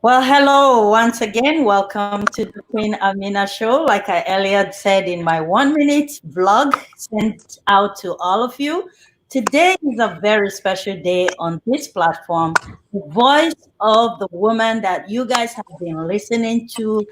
Well, hello once again. Welcome to the Queen Amina show. Like I earlier said in my 1 minute vlog sent out to all of you, today is a very special day on this platform. The voice of the woman that you guys have been listening to,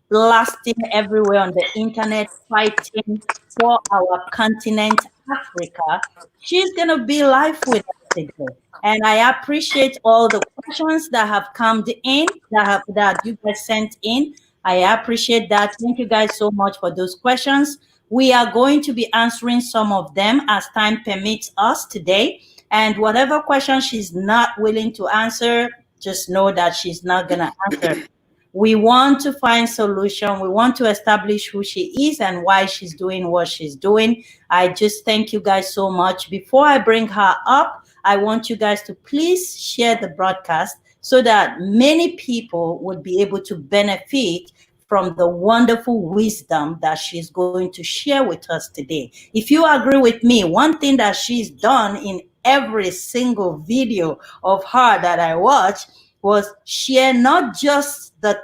blasting everywhere on the internet, fighting for our continent, Africa. She's going to be live with us today. And I appreciate all the questions that have come in, that you guys sent in. I appreciate that. Thank you guys so much for those questions. We are going to be answering some of them as time permits us today. And whatever question she's not willing to answer, just know that she's not going to answer. We want to find solution. We want to establish who she is and why she's doing what she's doing. I just thank you guys so much. Before I bring her up, I want you guys to please share the broadcast so that many people would be able to benefit from the wonderful wisdom that she's going to share with us today. If you agree with me, one thing that she's done in every single video of her that I watched was share not just the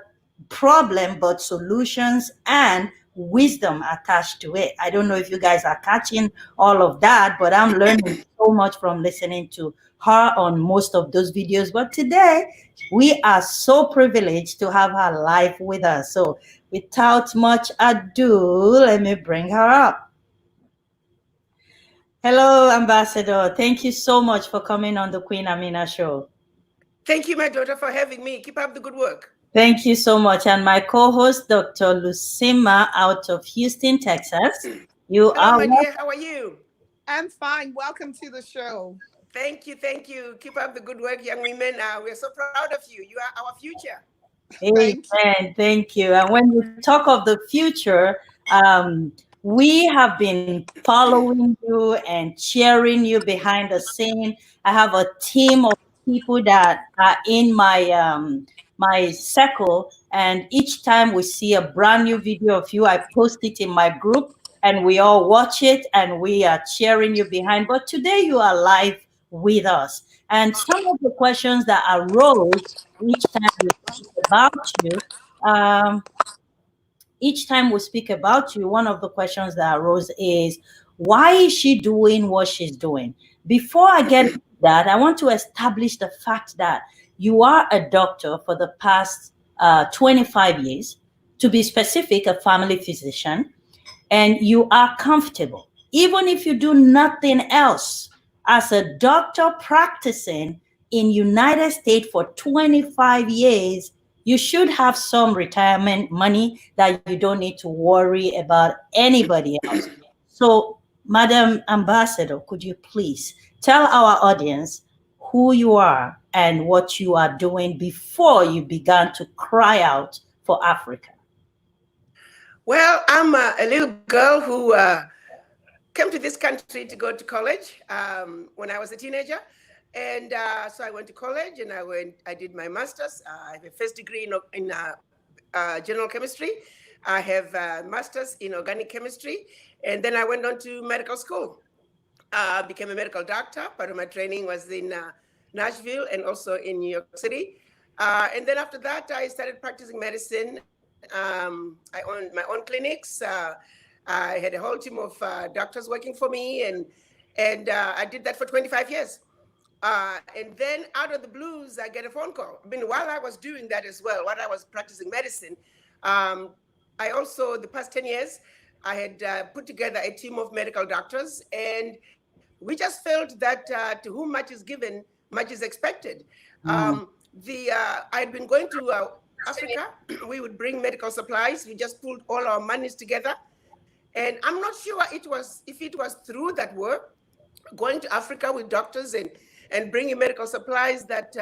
problem, but solutions and wisdom attached to it. I don't know if you guys are catching all of that, but I'm learning so much from listening to her on most of those videos. But today, we are so privileged to have her live with us. So without much ado, let me bring her up. Hello, Ambassador. Thank you so much for coming on the Queen Amina show. Thank you, my daughter, for having me. Keep up the good work. Thank you so much. And my co-host, Dr. Lucima, out of Houston, Texas. Hello, my dear. How are you? I'm fine. Welcome to the show. Thank you. Thank you. Keep up the good work, young women. We're so proud of you. You are our future. Amen. Thank you. And when we talk of the future, we have been following you and cheering you behind the scene. I have a team of people that are in my circle, and each time we see a brand new video of you, I post it in my group, and we all watch it, and we are cheering you behind. But today you are live with us, and some of the questions that arose each time we speak about you. Each time we speak about you, one of the questions that arose is, why is she doing what she's doing? Before I get into that, I want to establish the fact that you are a doctor for the past 25 years, to be specific, a family physician, and you are comfortable. Even if you do nothing else, as a doctor practicing in United States for 25 years, you should have some retirement money that you don't need to worry about anybody else. So, Madam Ambassador, could you please tell our audience who you are and what you are doing before you began to cry out for Africa? Well, I'm a little girl who came to this country to go to college when I was a teenager. And so I went to college and I did my master's. I have a first degree in general chemistry. I have a master's in organic chemistry. And then I went on to medical school. Became a medical doctor. Part of my training was in Nashville and also in New York City. And then after that, I started practicing medicine. I owned my own clinics. I had a whole team of doctors working for me. And I did that for 25 years. And then out of the blues, I get a phone call. I mean, while I was doing that as well, while I was practicing medicine, I also, the past 10 years, I had put together a team of medical doctors, and we just felt that to whom much is given, much is expected. I had been going to Africa. We would bring medical supplies. We just pulled all our monies together. And I'm not sure if it was through that work, going to Africa with doctors and bringing medical supplies that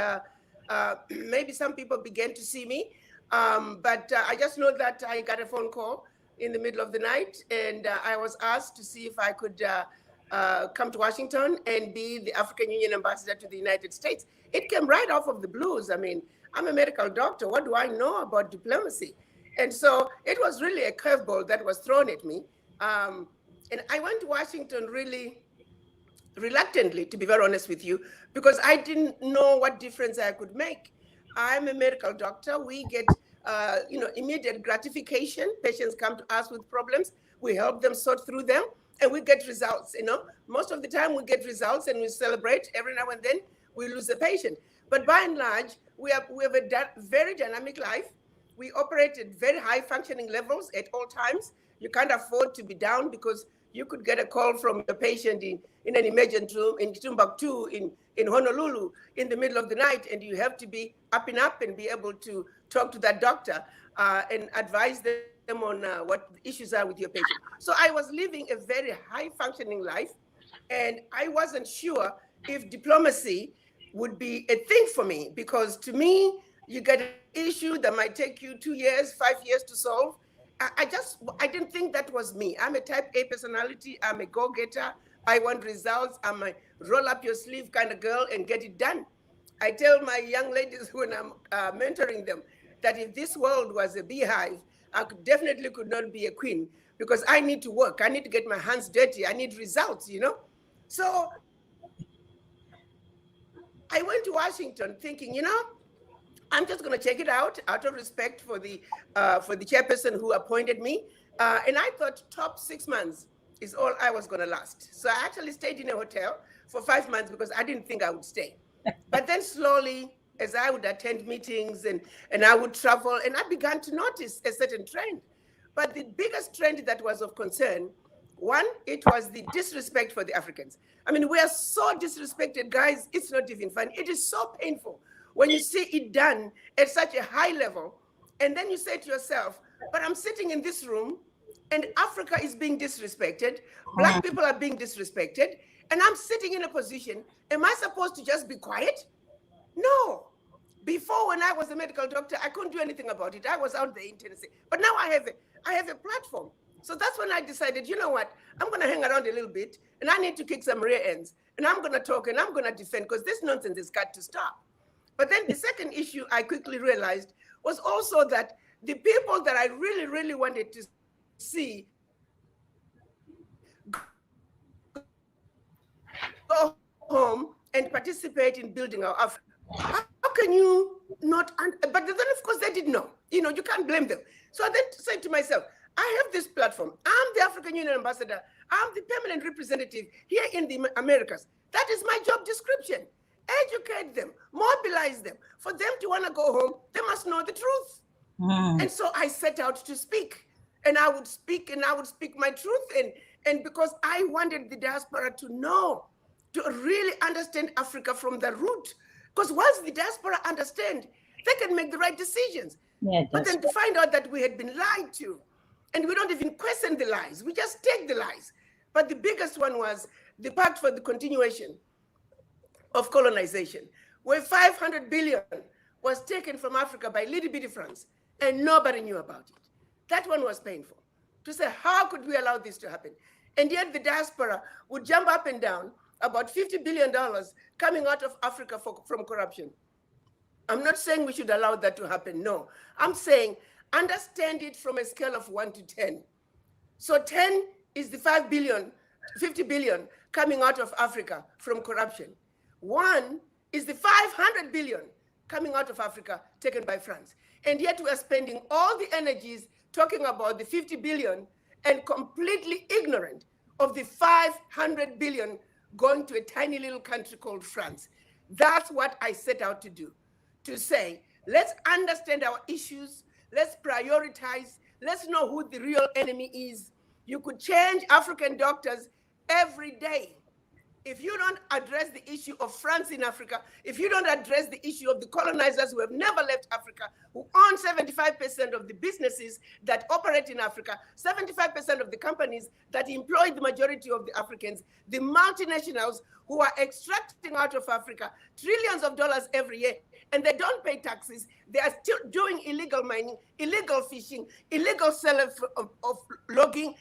maybe some people began to see me. But I just know that I got a phone call in the middle of the night, and I was asked to see if I could come to Washington and be the African Union ambassador to the United States. It came right off of the blues. I mean, I'm a medical doctor. What do I know about diplomacy? And so it was really a curveball that was thrown at me. And I went to Washington really reluctantly, to be very honest with you, because I didn't know what difference I could make. I'm a medical doctor. We get, immediate gratification. Patients come to us with problems. We help them sort through them, and we get results. Most of the time we get results, and we celebrate. Every now and then we lose a patient, but by and large, we have a very dynamic life. We operate at very high functioning levels at all times. You can't afford to be down because you could get a call from your patient in an emergency room in Timbuktu, in Honolulu, in the middle of the night, and you have to be up and be able to talk to that doctor and advise them on what issues are with your patient. So I was living a very high functioning life, and I wasn't sure if diplomacy would be a thing for me, because to me, you get an issue that might take you 2 years, 5 years to solve. I didn't think that was me. I'm a type A personality. I'm a go-getter. I want results. I'm a roll up your sleeve kind of girl and get it done. I tell my young ladies when I'm mentoring them that if this world was a beehive, I definitely could not be a queen, because I need to work. I need to get my hands dirty. I need results. So I went to Washington thinking, I'm just going to check it out of respect for the chairperson who appointed me. And I thought top 6 months is all I was going to last. So I actually stayed in a hotel for 5 months because I didn't think I would stay. But then slowly, as I would attend meetings and I would travel, and I began to notice a certain trend. But the biggest trend that was of concern, one, it was the disrespect for the Africans. I mean, we are so disrespected, guys. It's not even funny. It is so painful when you see it done at such a high level, and then you say to yourself, but I'm sitting in this room and Africa is being disrespected, Black people are being disrespected, and I'm sitting in a position, am I supposed to just be quiet? No. Before, when I was a medical doctor, I couldn't do anything about it. I was out there in Tennessee. But now I have a platform. So that's when I decided, you know what, I'm going to hang around a little bit, and I need to kick some rear ends, and I'm going to talk, and I'm going to defend, because this nonsense has got to stop. But then the second issue I quickly realized was also that the people that I really, really wanted to see go home and participate in building our Africa. How can you not? But then, of course, they didn't know. You can't blame them. So I then said to myself, I have this platform. I'm the African Union ambassador. I'm the permanent representative here in the Americas. That is my job description. Educate them, mobilize them. For them to want to go home, they must know the truth. And so I set out to speak. And I would speak my truth. And because I wanted the diaspora to know, to really understand Africa from the root. Because once the diaspora understand, they can make the right decisions. Yeah, but then to find out that we had been lied to, and we don't even question the lies, we just take the lies. But the biggest one was the Pact for the Continuation of Colonization, where 500 billion was taken from Africa by little bitty France, and nobody knew about it. That one was painful. To say, how could we allow this to happen? And yet the diaspora would jump up and down about $50 billion coming out of Africa from corruption. I'm not saying we should allow that to happen, no. I'm saying understand it from a scale of 1 to 10. So 10 is the 5 billion, 50 billion coming out of Africa from corruption. 1 is the 500 billion coming out of Africa taken by France. And yet we are spending all the energies talking about the 50 billion and completely ignorant of the 500 billion going to a tiny little country called France. That's what I set out to do, to say, let's understand our issues, let's prioritize, let's know who the real enemy is. You could change African doctors every day. If you don't address the issue of France in Africa, if you don't address the issue of the colonizers who have never left Africa, who own 75% of the businesses that operate in Africa, 75% of the companies that employ the majority of the Africans, the multinationals who are extracting out of Africa trillions of dollars every year, and they don't pay taxes, they are still doing illegal mining, illegal fishing, illegal sale of logging,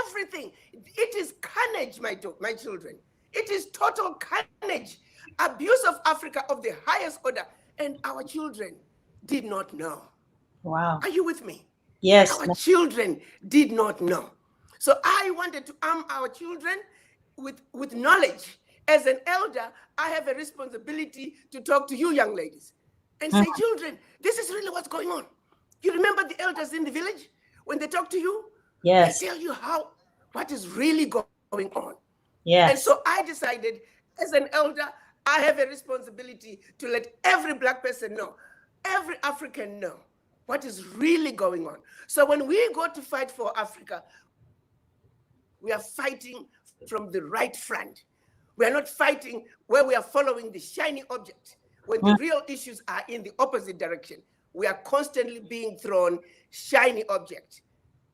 everything. It is carnage, my children. It is total carnage, abuse of Africa of the highest order, and our children did not know. Wow. Are you with me? Yes. Our children did not know. So I wanted to arm our children with knowledge. As an elder, I have a responsibility to talk to you young ladies. and say, children, this is really what's going on. You remember the elders in the village when they talk to you? Yes. They tell you what is really going on. Yes. And so I decided, as an elder, I have a responsibility to let every Black person know, every African know what is really going on. So when we go to fight for Africa, we are fighting from the right front. We are not fighting where we are following the shiny object, when the real issues are in the opposite direction. We are constantly being thrown shiny object,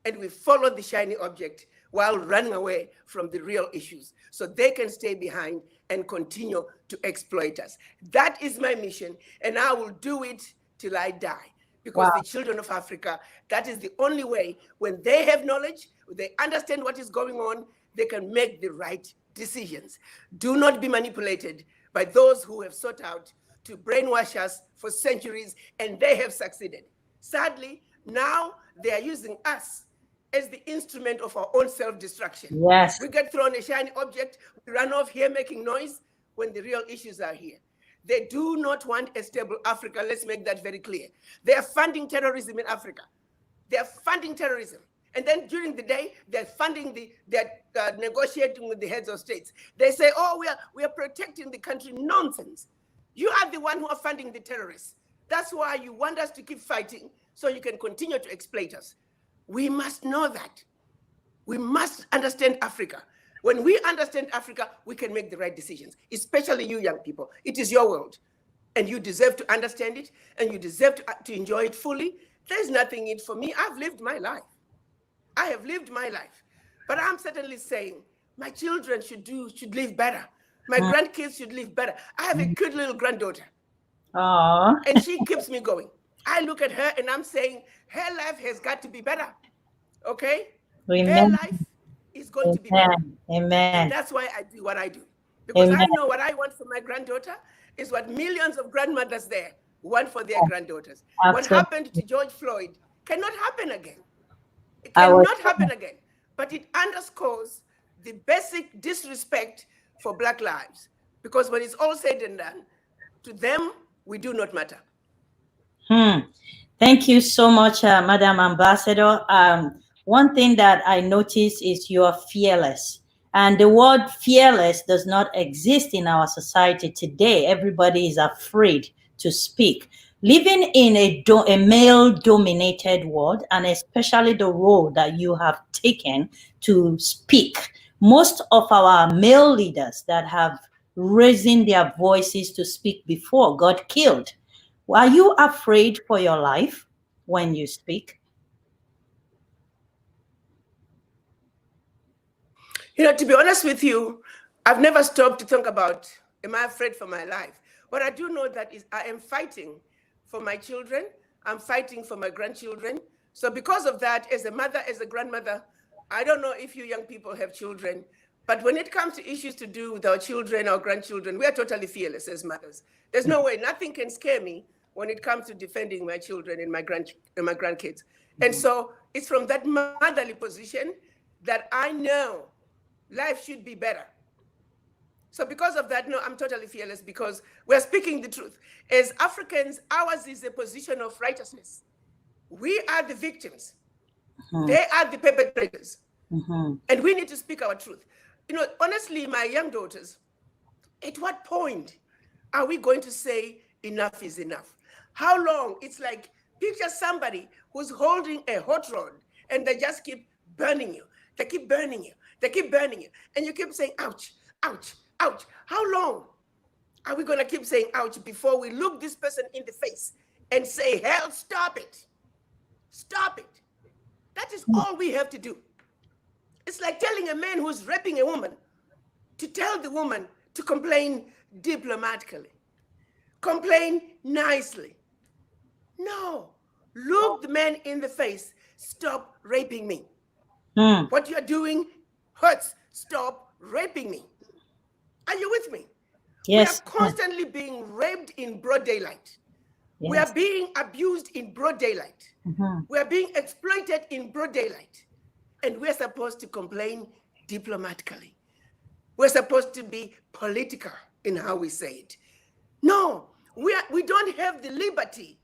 and we follow the shiny object while running away from the real issues so they can stay behind and continue to exploit us. That is my mission, and I will do it till I die. Because the children of Africa, that is the only way. When they have knowledge, they understand what is going on, they can make the right decisions. Do not be manipulated by those who have sought out to brainwash us for centuries, and they have succeeded. Sadly, now they are using us as the instrument of our own self-destruction. Yes. We get thrown a shiny object, we run off here making noise when the real issues are here. They do not want a stable Africa. Let's make that very clear. They are funding terrorism in Africa. They are funding terrorism. And then during the day, they're negotiating with the heads of states. They say, oh, we are protecting the country. Nonsense. You are the one who are funding the terrorists. That's why you want us to keep fighting so you can continue to exploit us. We must know that. We must understand Africa. When we understand Africa, we can make the right decisions, especially you young people. It is your world, and you deserve to understand it, and you deserve to enjoy it fully. There's nothing in it for me. I've lived my life. I have lived my life. But I'm certainly saying my children should live better. My grandkids should live better. I have a cute little granddaughter. Aww. And she keeps me going. I look at her and I'm saying, her life has got to be better. Okay? Amen. Her life is going to be better. Amen. And that's why I do what I do. Because Amen. I know what I want for my granddaughter is what millions of grandmothers there want for their granddaughters. What happened to George Floyd cannot happen again. It cannot happen again. But it underscores the basic disrespect for Black lives. Because when it's all said and done, to them, we do not matter. Thank you so much, Madam Ambassador. One thing that I notice is you are fearless. And the word fearless does not exist in our society today. Everybody is afraid to speak. Living in a male-dominated world, and especially the role that you have taken to speak, most of our male leaders that have raising their voices to speak before got killed. Are you afraid for your life when you speak? To be honest with you, I've never stopped to think about, am I afraid for my life? What I do know that is I am fighting for my children. I'm fighting for my grandchildren. So because of that, as a mother, as a grandmother, I don't know if you young people have children, but when it comes to issues to do with our children, our grandchildren, we are totally fearless as mothers. There's no way, nothing can scare me when it comes to defending my children and my grandkids. And so it's from that motherly position that I know life should be better. So because of that, no, I'm totally fearless because we're speaking the truth. As Africans, ours is a position of righteousness. We are the victims. They are the perpetrators. And we need to speak our truth. Honestly, my young daughters, at what point are we going to say enough is enough? How long? It's like, picture somebody who's holding a hot rod and they just keep burning you. They keep burning you. They keep burning you. And you keep saying, ouch, ouch, ouch. How long are we going to keep saying ouch before we look this person in the face and say, hell, stop it. Stop it. That is all we have to do. It's like telling a man who's raping a woman to tell the woman to complain diplomatically, complain nicely. No, look the man in the face. Stop raping me. What you're doing hurts. Stop raping me. Are you with me? Yes. We are constantly being raped in broad daylight. Yes. We are being abused in broad daylight. We are being exploited in broad daylight. And we're supposed to complain diplomatically. We're supposed to be political in how we say it. No, We don't have the liberty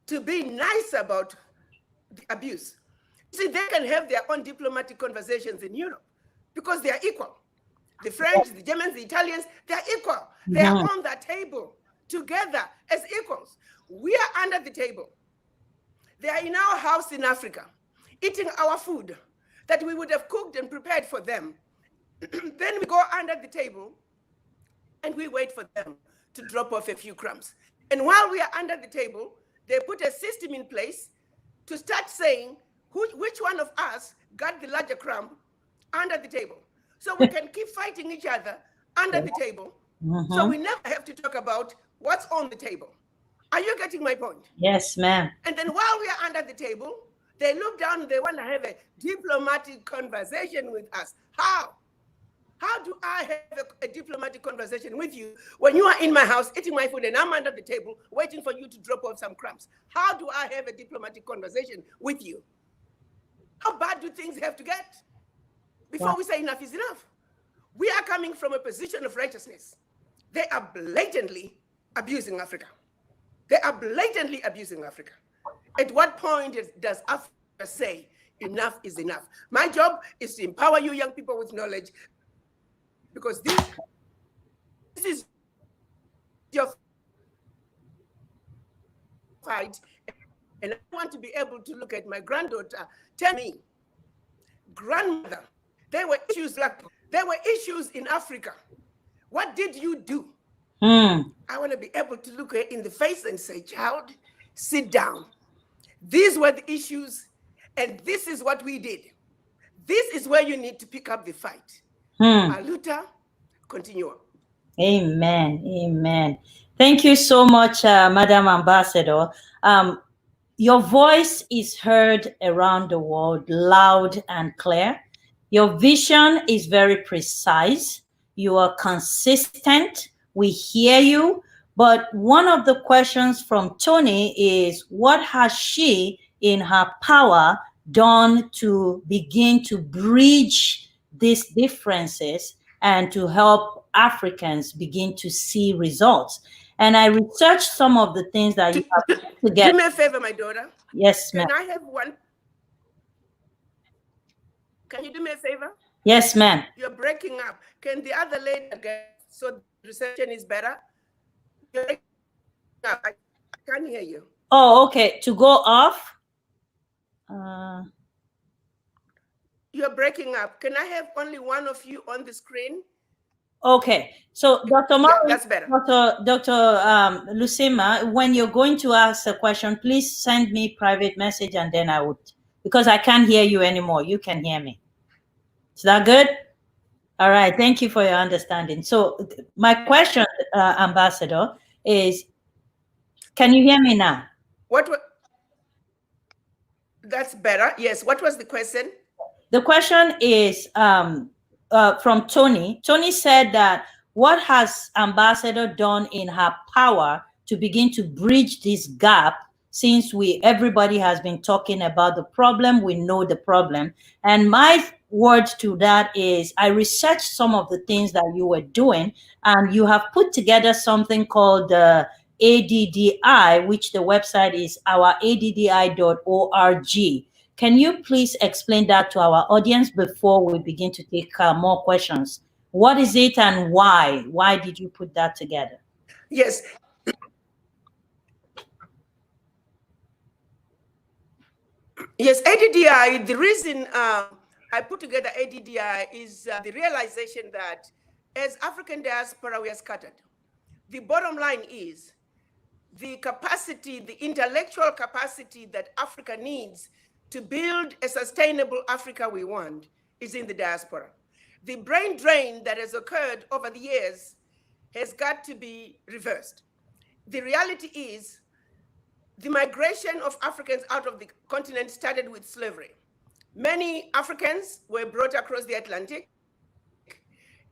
to be nice about the abuse. See, they can have their own diplomatic conversations in Europe because they are equal. The French, the Germans, the Italians, they are equal. They are on that table together as equals. We are under the table. They are in our house in Africa, eating our food that we would have cooked and prepared for them. Then we go under the table and we wait for them to drop off a few crumbs. And while we are under the table, they put a system in place to start saying which one of us got the larger crumb under the table. So we can keep fighting each other under the table. So we never have to talk about what's on the table. Are you getting my point? Yes, ma'am. And then while we are under the table, they look down and they want to have a diplomatic conversation with us. How? How do I have a diplomatic conversation with you when you are in my house eating my food and I'm under the table waiting for you to drop off some crumbs? How do I have a diplomatic conversation with you? How bad do things have to get before we say enough is enough? We are coming from a position of righteousness. They are blatantly abusing Africa. They are blatantly abusing Africa. At what point does Africa say enough is enough? My job is to empower you young people with knowledge, because this is your fight. And I want to be able to look at my granddaughter, tell me, grandmother, there were issues, there were issues in Africa. What did you do? I want to be able to look her in the face and say, child, sit down. These were the issues, and this is what we did. This is where you need to pick up the fight. Aluta, continue. Amen. Amen. Thank you so much, Madam Ambassador. Your voice is heard around the world loud and clear. Your vision is very precise. You are consistent. We hear you. But one of the questions from Tony is, what has she in her power done to begin to bridge these differences and to help Africans begin to see results? And I researched some of the things that you have to get. Do me a favor, my daughter. Yes, ma'am. Can I have one? Can you do me a favor? Yes, ma'am. You're breaking up. Can the other lady again, so the reception is better? You're breaking up. I can't hear you. Oh, okay. To go off? You're breaking up. Can I have only one of you on the screen? Okay. So, Dr. Mari, that's better. Dr. Lucima, when you're going to ask a question, please send me private message and then I would, because I can't hear you anymore. You can hear me. Is that good? All right. Thank you for your understanding. So my question, Ambassador, is, can you hear me now? That's better. Yes. What was the question? The question is from Tony. Tony said that what has Ambassador done in her power to begin to bridge this gap, since everybody has been talking about the problem, we know the problem. And my word to that is, I researched some of the things that you were doing, and you have put together something called the ADDI, which the website is ouraddi.org. Can you please explain that to our audience before we begin to take more questions? What is it and why? Why did you put that together? Yes. Yes, ADDI, the reason I put together ADDI is the realization that as African diaspora, we are scattered. The bottom line is the capacity, the intellectual capacity that Africa needs to build a sustainable Africa we want is in the diaspora. The brain drain that has occurred over the years has got to be reversed. The reality is the migration of Africans out of the continent started with slavery. Many Africans were brought across the Atlantic.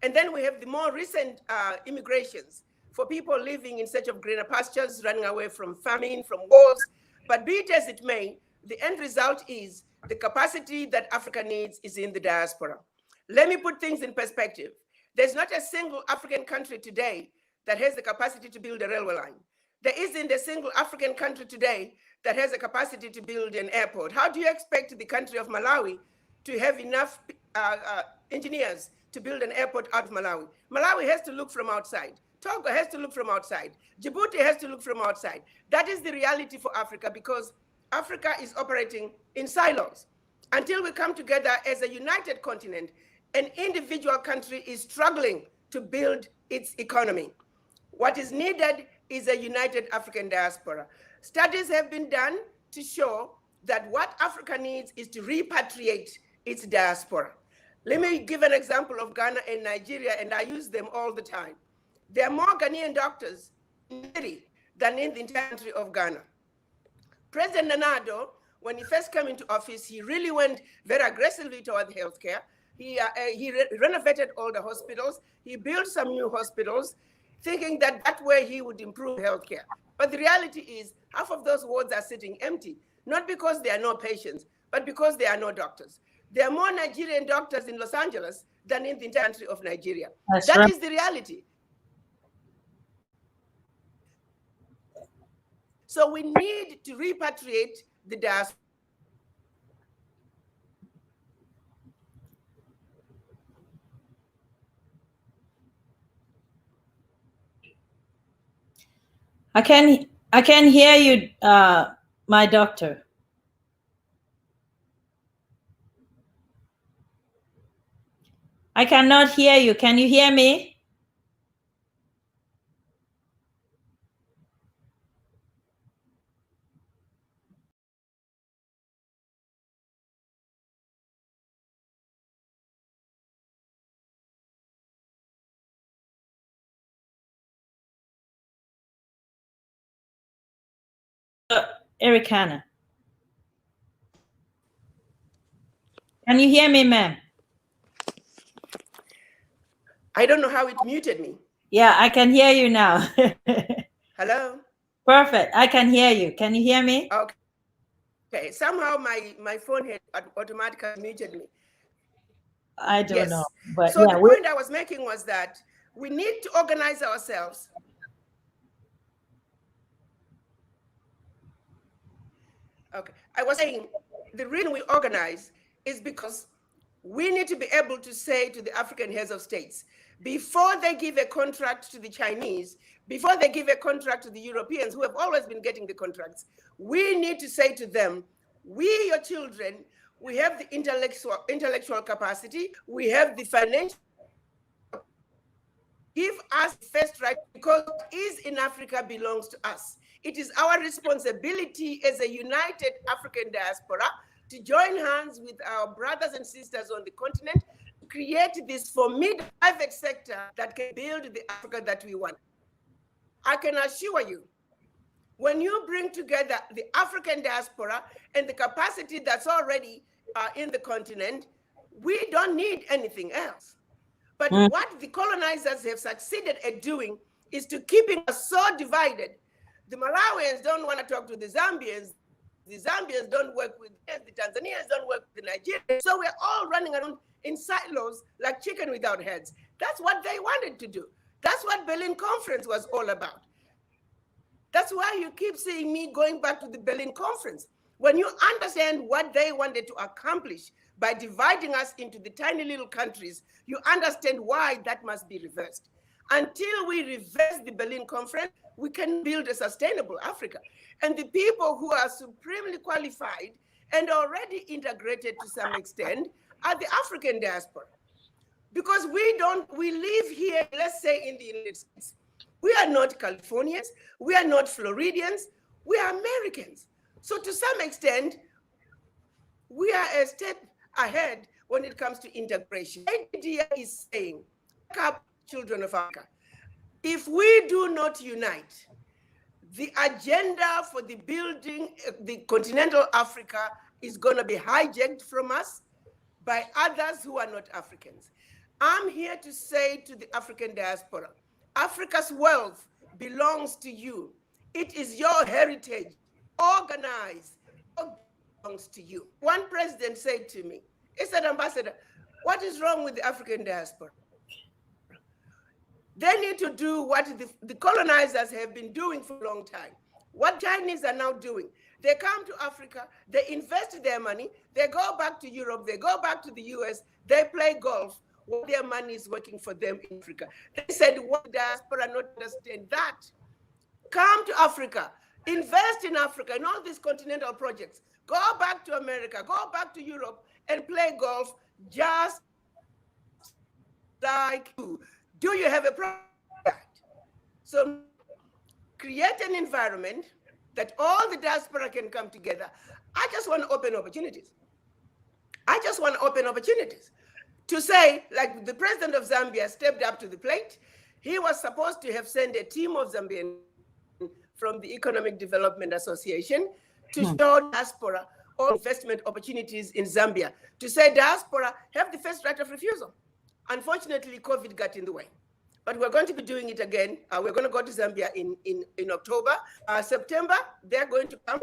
And then we have the more recent immigrations for people living in search of greener pastures, running away from famine, from wars. But be it as it may, the end result is the capacity that Africa needs is in the diaspora. Let me put things in perspective. There's not a single African country today that has the capacity to build a railway line. There isn't a single African country today that has the capacity to build an airport. How do you expect the country of Malawi to have enough engineers to build an airport out of Malawi? Malawi has to look from outside. Togo has to look from outside. Djibouti has to look from outside. That is the reality for Africa, because Africa is operating in silos. Until we come together as a united continent, an individual country is struggling to build its economy. What is needed is a united African diaspora. Studies have been done to show that what Africa needs is to repatriate its diaspora. Let me give an example of Ghana and Nigeria, and I use them all the time. There are more Ghanaian doctors in the city than in the entire country of Ghana. President Nana, when he first came into office, he really went very aggressively toward healthcare. He renovated all the hospitals. He built some new hospitals, thinking that that way he would improve healthcare. But the reality is, half of those wards are sitting empty, not because there are no patients, but because there are no doctors. There are more Nigerian doctors in Los Angeles than in the entire country of Nigeria. That is the reality. So we need to repatriate the diaspora. I can hear you, my doctor. I cannot hear you. Can you hear me? Arikana. Can you hear me, ma'am? I don't know how it muted me. Yeah, I can hear you now. Hello? Perfect. I can hear you. Can you hear me? Okay. Okay. Somehow my phone had automatically muted me. I don't know. But so yeah, the point I was making was that we need to organize ourselves. Okay. I was saying the reason we organize is because we need to be able to say to the African heads of states, before they give a contract to the Chinese, before they give a contract to the Europeans, who have always been getting the contracts, we need to say to them, we, your children, we have the intellectual capacity, we have the financial. Give us the first right, because what is in Africa belongs to us. It is our responsibility as a united African diaspora to join hands with our brothers and sisters on the continent to create this formidable private sector that can build the Africa that we want. I can assure you, when you bring together the African diaspora and the capacity that's already in the continent, we don't need anything else. But what the colonizers have succeeded at doing is to keeping us so divided. The Malawians don't want to talk to the Zambians don't work with us, the Tanzanians don't work with the Nigerians. So we're all running around in silos like chicken without heads. That's what they wanted to do. That's what Berlin Conference was all about. That's why you keep seeing me going back to the Berlin Conference. When you understand what they wanted to accomplish by dividing us into the tiny little countries, you understand why that must be reversed. Until we reverse the Berlin Conference, we can build a sustainable Africa. And the people who are supremely qualified and already integrated to some extent are the African diaspora. Because we live here, let's say in the United States. We are not Californians, we are not Floridians, we are Americans. So to some extent, we are a step ahead when it comes to integration. The idea is saying, wake up, children of Africa. If we do not unite, the agenda for the building the continental Africa is going to be hijacked from us by others who are not Africans. I'm here to say to the African diaspora, Africa's wealth belongs to you. It is your heritage. Organize. It belongs to you. One president said to me, he said, Ambassador, what is wrong with the African diaspora? They need to do what the colonizers have been doing for a long time. What Chinese are now doing, they come to Africa, they invest their money, they go back to Europe, they go back to the US, they play golf, while their money is working for them in Africa. They said, what diaspora not understand that? Come to Africa, invest in Africa, in all these continental projects. Go back to America, go back to Europe and play golf just like you. Do you have a problem? So create an environment that all the diaspora can come together. I just want to open opportunities. I just want to open opportunities to say, like the president of Zambia stepped up to the plate. He was supposed to have sent a team of Zambians from the Economic Development Association to show diaspora all investment opportunities in Zambia, to say diaspora have the first right of refusal. Unfortunately, COVID got in the way. But we're going to be doing it again. We're going to go to Zambia in October. September, they're going to come.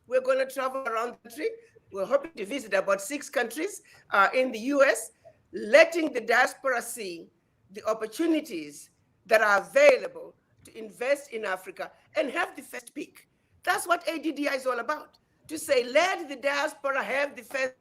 We're going to travel around the country. We're hoping to visit about 6 countries in the US, letting the diaspora see the opportunities that are available to invest in Africa and have the first pick. That's what ADDI is all about. To say, let the diaspora have the first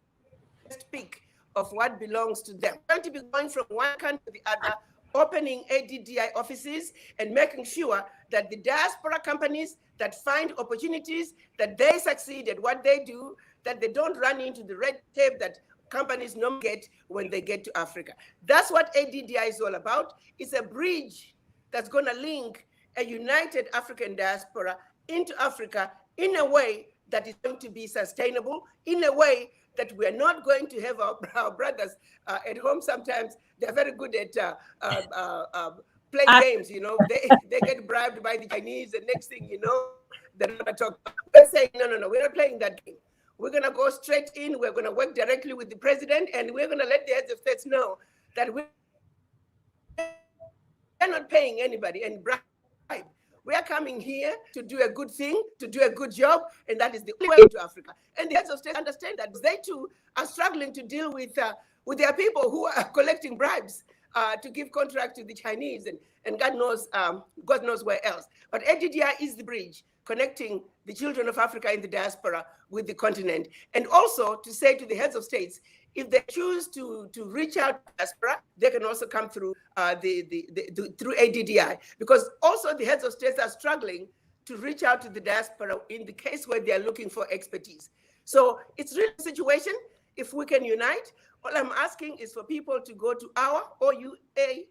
pick of what belongs to them. We're going to be going from one country to the other, opening ADDI offices and making sure that the diaspora companies that find opportunities, that they succeed at what they do, that they don't run into the red tape that companies don't get when they get to Africa. That's what ADDI is all about. It's a bridge that's going to link a united African diaspora into Africa in a way that is going to be sustainable, in a way that we are not going to have our brothers at home. Sometimes they're very good at playing games, you know. They get bribed by the Chinese, and next thing you know, they're not talking. We're saying, no, we're not playing that game. We're going to go straight in. We're going to work directly with the president, and we're going to let the heads of states know that we're not paying anybody and bribe. We are coming here to do a good thing, to do a good job, and that is the only way to Africa. And the heads of state understand that they too are struggling to deal with their people who are collecting bribes to give contract to the Chinese and God knows where else. But ADDI is the bridge connecting the children of Africa in the diaspora with the continent, and also to say to the heads of states, if they choose to reach out to diaspora, they can also come through through ADDI, because also the heads of states are struggling to reach out to the diaspora in the case where they are looking for expertise. So it's really a situation. If we can unite, all I'm asking is for people to go to our OURADDI.org,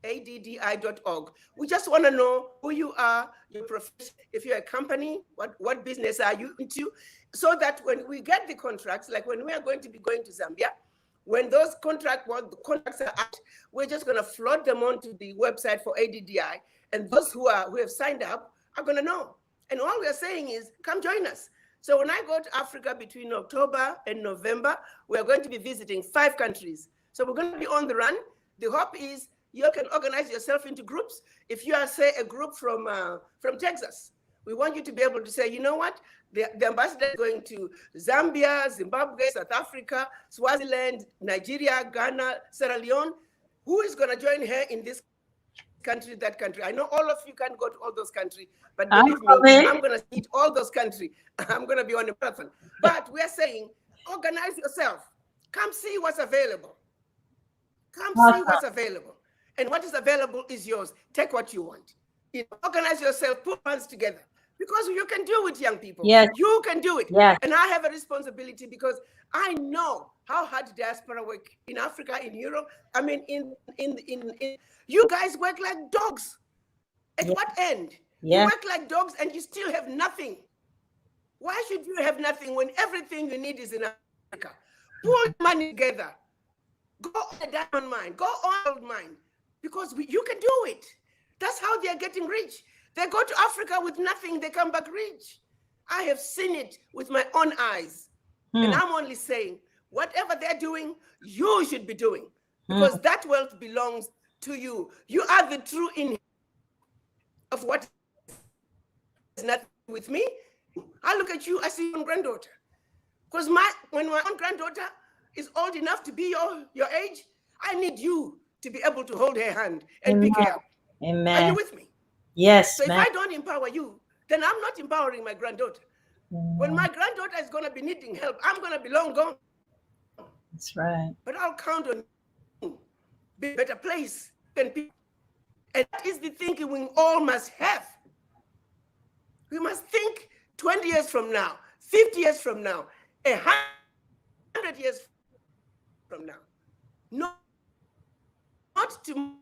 OURADDI.org. We just want to know who you are, your profession, if you're a company, what business are you into, so that when we get the contracts, like when we are going to be going to Zambia, when those contracts are out, we're just going to flood them onto the website for ADDI, and those who have signed up are going to know. And all we're saying is, come join us. So when I go to Africa between October and November, we're going to be visiting 5 countries. So we're going to be on the run. The hope is you can organize yourself into groups. If you are, say, a group from Texas, we want you to be able to say, you know what? The ambassador is going to Zambia, Zimbabwe, South Africa, Swaziland, Nigeria, Ghana, Sierra Leone. Who is going to join her in this country, that country? I know all of you can't go to all those countries, but believe me, I'm going to eat all those countries. I'm going to be on a marathon. But we're saying, organize yourself. Come see what's available. Come see what's available. And what is available is yours. Take what you want. Organize yourself, put hands together. Because you can do it, young people. Yes. You can do it. Yes. And I have a responsibility because I know how hard diaspora work in Africa, in Europe. I mean, in you guys work like dogs. At what end? You work like dogs and you still have nothing. Why should you have nothing when everything you need is in Africa? Pull money together. Go on a diamond mine. Go on gold mine. Because you can do it. That's how they're getting rich. They go to Africa with nothing, they come back rich. I have seen it with my own eyes. And I'm only saying, whatever they're doing, you should be doing. Because that wealth belongs to you. You are the true inheritors of what is not with me. I look at you, I see your own granddaughter. Because when my own granddaughter is old enough to be your age, I need you to be able to hold her hand and pick her up. Amen. Are you with me? Yes. So if I don't empower you, then I'm not empowering my granddaughter. When my granddaughter is going to be needing help, I'm going to be long gone. That's right. But I'll count on you. Be a better place than people. And that is the thinking we all must have. We must think 20 years from now, 50 years from now, 100 years from now. Not tomorrow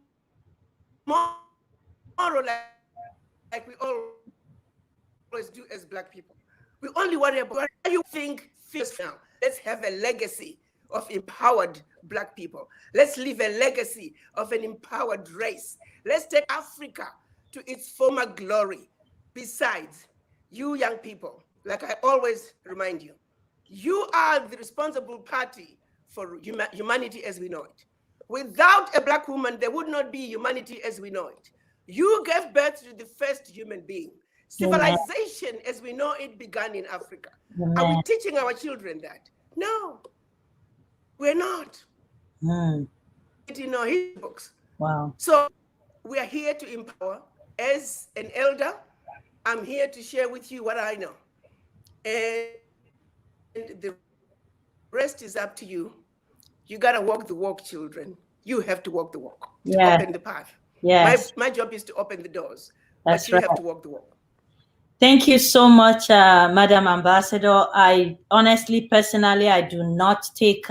like we always do as Black people. We only worry about what you think this now. Let's have a legacy of empowered Black people. Let's leave a legacy of an empowered race. Let's take Africa to its former glory. Besides, you young people, like I always remind you, you are the responsible party for humanity as we know it. Without a Black woman, there would not be humanity as we know it. You gave birth to the first human being. Civilization as we know it began in Africa. Are we teaching our children that? No, we're not. It's in our history books. Wow. So we are here to empower. As an elder, I'm here to share with you what I know. And the rest is up to you. You got to walk the walk, children. You have to walk the walk. To open the path. Yes. My job is to open the doors. That's but you have to walk the walk. Thank you so much, Madam Ambassador. I honestly, personally, I do not take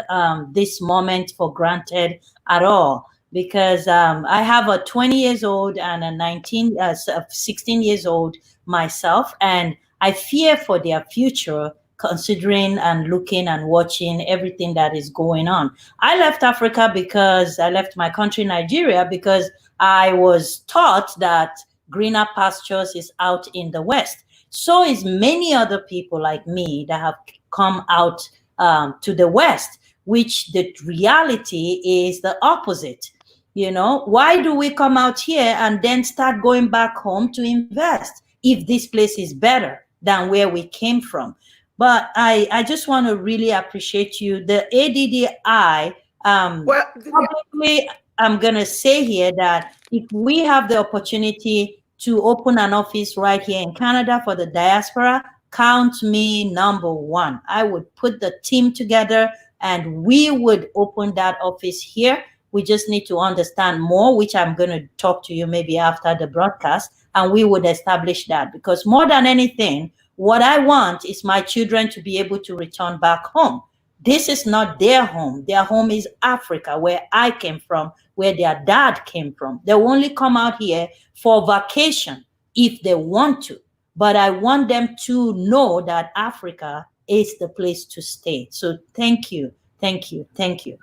this moment for granted at all, because I have a 20 years old and a 16 years old myself, and I fear for their future, considering and looking and watching everything that is going on. I left Africa because I left my country, Nigeria, because I was taught that greener pastures is out in the West. So is many other people like me that have come out to the West, which the reality is the opposite. You know, why do we come out here and then start going back home to invest if this place is better than where we came from? But I just want to really appreciate you. The ADDI, probably I'm going to say here that if we have the opportunity to open an office right here in Canada for the diaspora, count me number one. I would put the team together and we would open that office here. We just need to understand more, which I'm going to talk to you maybe after the broadcast, and we would establish that, because more than anything, what I want is my children to be able to return back home. This is not their home. Their home is Africa, where I came from, where their dad came from. They will only come out here for vacation if they want to. But I want them to know that Africa is the place to stay. So thank you, thank you, thank you.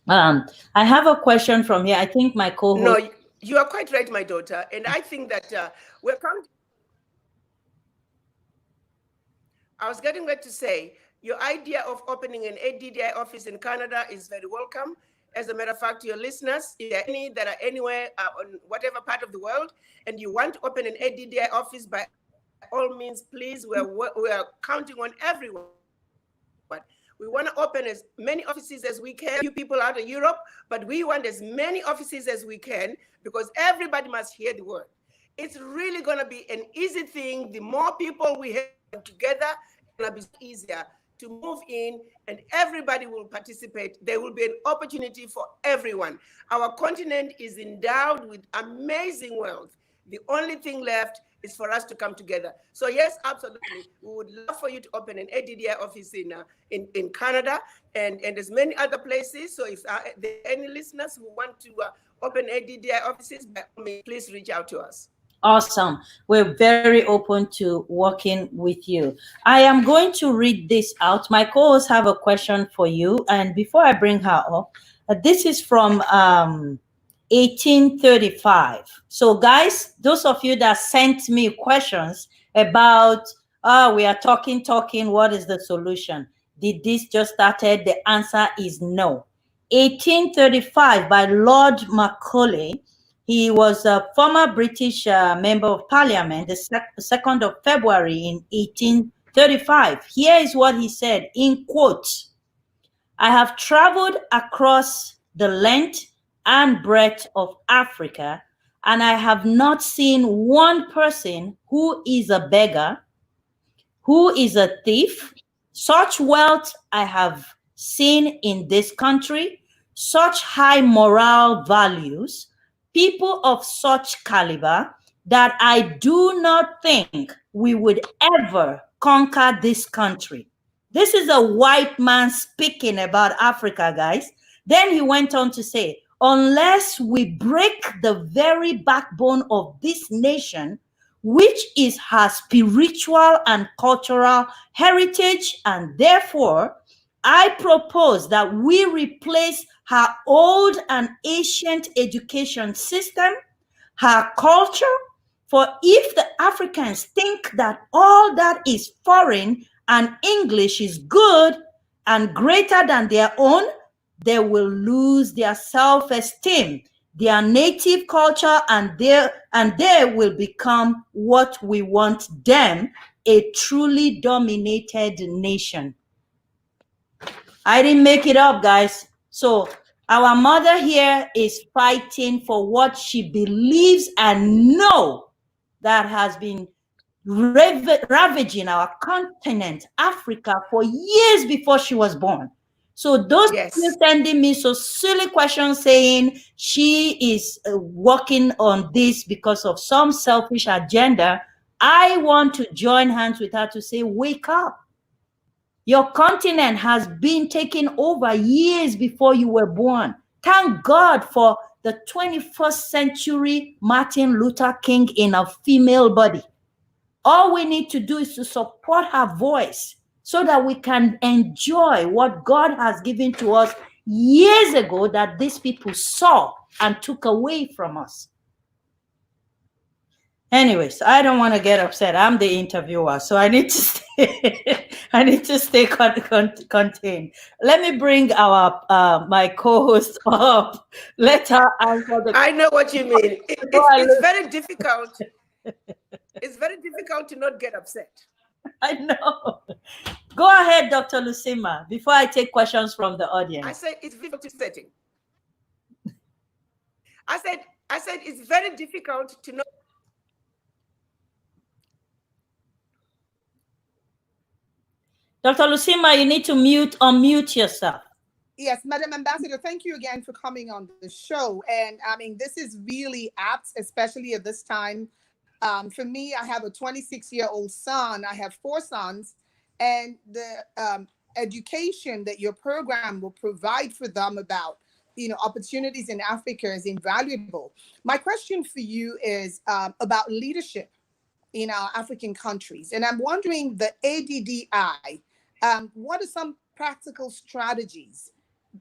I have a question from here. I think my co-host... No, you are quite right, my daughter. And I think that we're counting... I was getting ready to say, your idea of opening an ADDI office in Canada is very welcome. As a matter of fact, your listeners, if there are any that are anywhere on whatever part of the world, and you want to open an ADDI office, by all means, please, we are counting on everyone. But we want to open as many offices as we can. You people out of Europe, but we want as many offices as we can, because everybody must hear the word. It's really going to be an easy thing. The more people we have together, it's going to be easier to move in, and everybody will participate. There will be an opportunity for everyone. Our continent is endowed with amazing wealth. The only thing left is for us to come together. So yes, absolutely. We would love for you to open an ADDI office in Canada and as many other places. So if there are any listeners who want to open ADDI offices, please reach out to us. Awesome. We're very open to working with you. I am going to read this out. My co-hosts have a question for you. And before I bring her up, this is from 1835. So guys, those of you that sent me questions about, we are talking, what is the solution? Did this just started? The answer is no. 1835 by Lord Macaulay. He was a former British member of parliament, the 2nd of February in 1835. Here is what he said, in quotes: I have traveled across the length and breadth of Africa, and I have not seen one person who is a beggar, who is a thief. Such wealth I have seen in this country, such high moral values, people of such caliber that I do not think we would ever conquer this country. This is a white man speaking about Africa, guys. Then he went on to say, unless we break the very backbone of this nation, which is her spiritual and cultural heritage, and therefore I propose that we replace her old and ancient education system, her culture. For if the Africans think that all that is foreign and English is good and greater than their own, they will lose their self-esteem, their native culture, and they will become what we want them, a truly dominated nation. I didn't make it up, guys. So our mother here is fighting for what she believes and know that has been ravaging our continent, Africa, for years before she was born. So those people sending me so silly questions saying she is working on this because of some selfish agenda, I want to join hands with her to say, wake up. Your continent has been taken over years before you were born. Thank God for the 21st century Martin Luther King in a female body. All we need to do is to support her voice so that we can enjoy what God has given to us years ago that these people saw and took away from us. Anyways, I don't want to get upset. I'm the interviewer, so I need to stay. I need to stay contained. Let me bring our my co-host up. Let her answer the. I know what you mean. It's very difficult. It's very difficult to not get upset. I know. Go ahead, Dr. Lucima, before I take questions from the audience. I said it's difficult to setting. I said it's very difficult to not. Dr. Lucima, you need to unmute yourself. Yes, Madam Ambassador, thank you again for coming on the show. And I mean, this is really apt, especially at this time. For me, I have a 26-year-old son. I have 4 sons, and the education that your program will provide for them about, opportunities in Africa is invaluable. My question for you is about leadership in our African countries. And I'm wondering, the ADDI, what are some practical strategies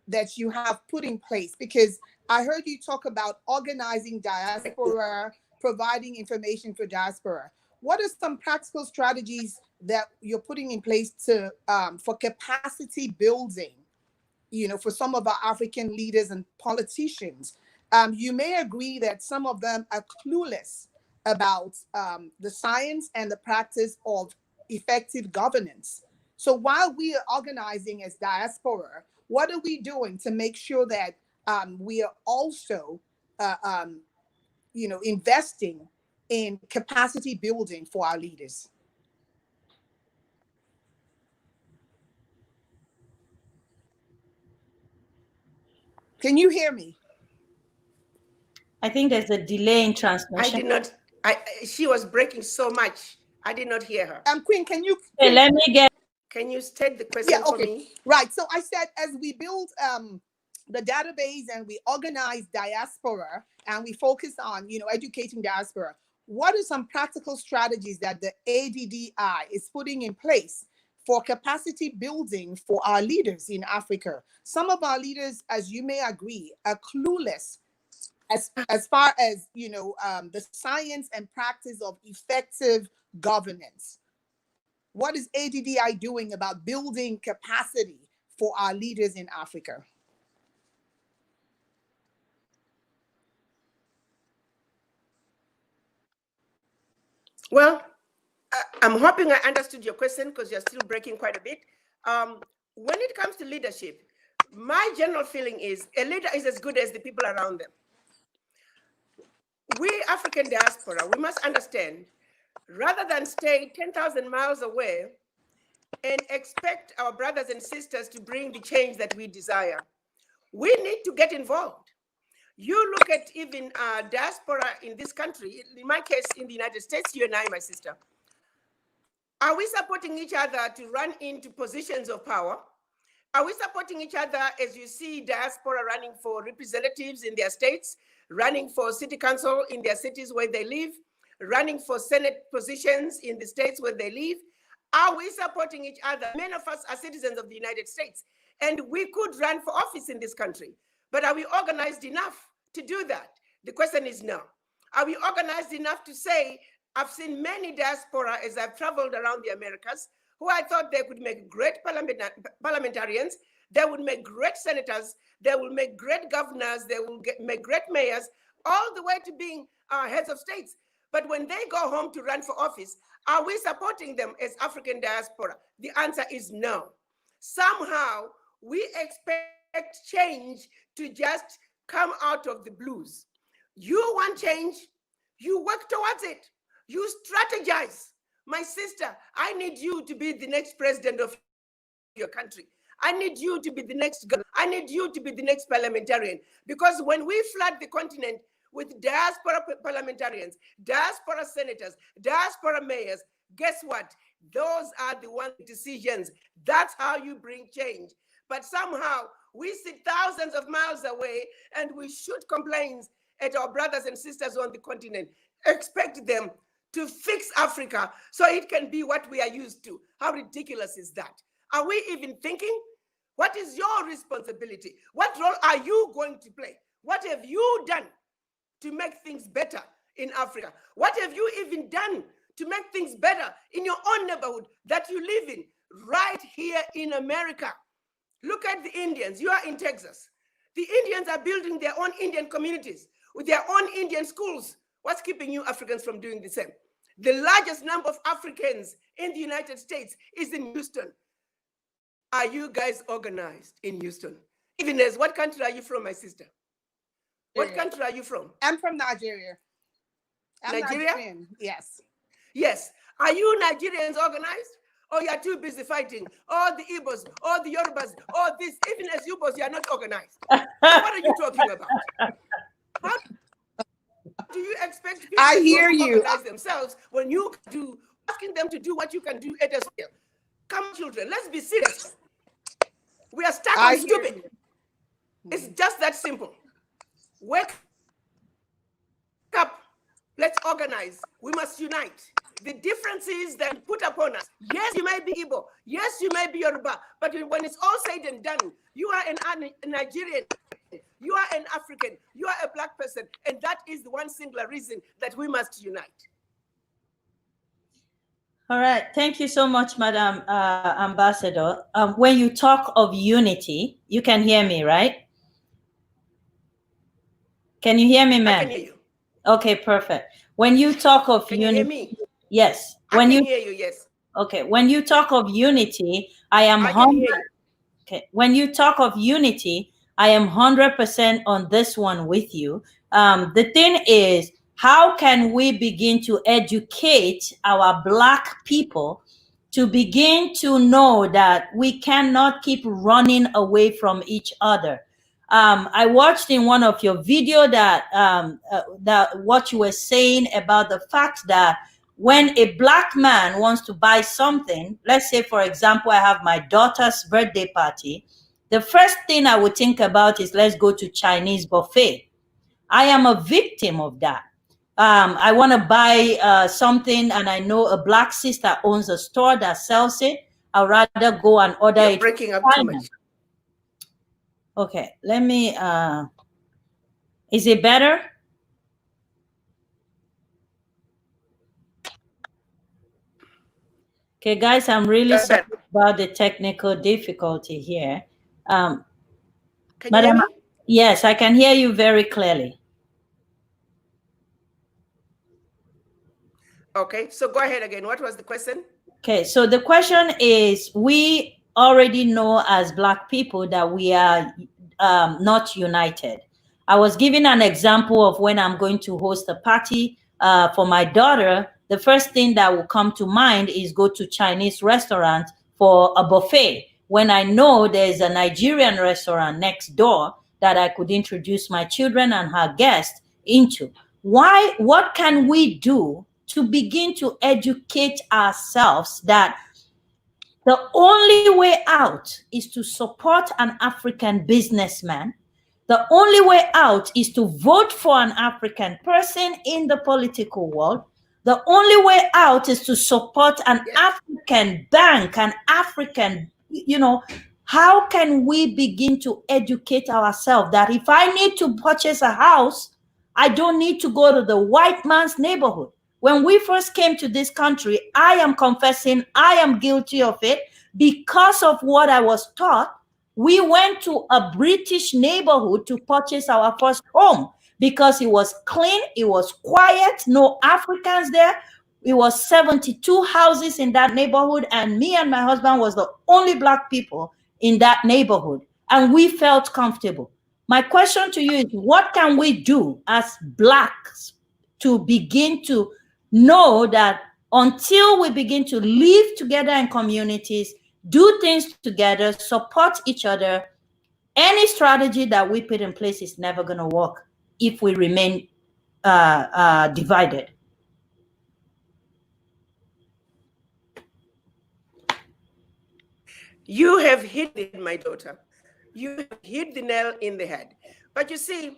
that you have put in place? Because I heard you talk about organizing diaspora, providing information for diaspora. What are some practical strategies that you're putting in place to for capacity building, for some of our African leaders and politicians? You may agree that some of them are clueless about the science and the practice of effective governance. So while we are organizing as diaspora, what are we doing to make sure that we are also investing in capacity building for our leaders? Can you hear me? I think there's a delay in transmission. I did not. She was breaking so much. I did not hear her. Queen, can you? Hey, let me get. Can you state the question for me? Right. So I said, as we build the database and we organize diaspora and we focus on, educating diaspora, what are some practical strategies that the ADDI is putting in place for capacity building for our leaders in Africa? Some of our leaders, as you may agree, are clueless as far as, the science and practice of effective governance. What is ADDI doing about building capacity for our leaders in Africa? Well, I'm hoping I understood your question, because you're still breaking quite a bit. When it comes to leadership, my general feeling is a leader is as good as the people around them. We African diaspora, we must understand, rather than stay 10,000 miles away and expect our brothers and sisters to bring the change that we desire, we need to get involved. You look at even diaspora in this country, in my case, in the United States, you and I, my sister, are we supporting each other to run into positions of power? Are we supporting each other as you see diaspora running for representatives in their states, running for city council in their cities where they live, running for Senate positions in the states where they live? Are we supporting each other? Many of us are citizens of the United States, and we could run for office in this country. But are we organized enough to do that? The question is no. Are we organized enough to say, I've seen many diaspora as I've traveled around the Americas, who I thought they could make great parliamentarians, they would make great senators, they will make great governors, they will make great mayors, all the way to being heads of states. But when they go home to run for office, are we supporting them as African diaspora? The answer is no. Somehow, we expect change to just come out of the blues. You want change, you work towards it, you strategize. My sister, I need you to be the next president of your country. I need you to be the next governor. I need you to be the next parliamentarian. Because when we flood the continent with diaspora parliamentarians, diaspora senators, diaspora mayors, guess what? Those are the one decisions. That's how you bring change. But somehow we sit thousands of miles away and we shoot complaints at our brothers and sisters on the continent, expect them to fix Africa so it can be what we are used to. How ridiculous is that? Are we even thinking? What is your responsibility? What role are you going to play? What have you done to make things better in Africa? What have you even done to make things better in your own neighborhood that you live in, right here in America? Look at the Indians. You are in Texas. The Indians are building their own Indian communities with their own Indian schools. What's keeping you Africans from doing the same? The largest number of Africans in the United States is in Houston. Are you guys organized in Houston? Even as, what country are you from, my sister? What country are you from? I'm from Nigeria. I'm Nigeria? Nigerian. Yes. Yes. Are you Nigerians organized? Or you are too busy fighting? All the Igbos, all the Yorubas, all this, even as Igbos, you are not organized. What are you talking about? How do you expect people to organize themselves when you do asking them to do what you can do at a scale? Come on, children, let's be serious. We are stuck on stupid. It's just that simple. Wake up. Let's organize. We must unite. The differences that put upon us. Yes, you may be Igbo. Yes, you may be Yoruba. But when it's all said and done, you are a Nigerian. You are an African. You are a Black person. And that is the one singular reason that we must unite. All right. Thank you so much, Madam Ambassador. When you talk of unity, you can hear me, right? Can you hear me, ma'am? I can hear you. Okay, perfect. When you talk of unity, you hear me? Yes. When I can hear you, yes. Okay. When you talk of unity, I can hear you. Okay. When you talk of unity, I am 100% on this one with you. The thing is, how can we begin to educate our Black people to begin to know that we cannot keep running away from each other? I watched in one of your video that what you were saying about the fact that when a Black man wants to buy something, let's say, for example, I have my daughter's birthday party, the first thing I would think about is let's go to Chinese buffet. I am a victim of that. I want to buy something and I know a Black sister owns a store that sells it. I'd rather go and order it. You're breaking up too much. Okay, let me, is it better? Okay, guys, I'm really sorry about the technical difficulty here. Can you hear me? Yes, I can hear you very clearly. Okay, so go ahead again. What was the question? Okay, so the question is, we already know as Black people that we are not united. I was giving an example of when I'm going to host a party for my daughter. The first thing that will come to mind is go to Chinese restaurant for a buffet, when I know there's a Nigerian restaurant next door that I could introduce my children and her guests into. Why? What can we do to begin to educate ourselves that the only way out is to support an African businessman? The only way out is to vote for an African person in the political world. The only way out is to support an African bank, an African, how can we begin to educate ourselves that if I need to purchase a house, I don't need to go to the white man's neighborhood? When we first came to this country, I am confessing I am guilty of it because of what I was taught. We went to a British neighborhood to purchase our first home because it was clean, it was quiet, no Africans there. It was 72 houses in that neighborhood, and me and my husband was the only Black people in that neighborhood, and we felt comfortable. My question to you is, what can we do as Blacks to begin to know that until we begin to live together in communities, do things together, support each other, any strategy that we put in place is never going to work if we remain divided? You have hit it, my daughter. You have hit the nail in the head. But you see,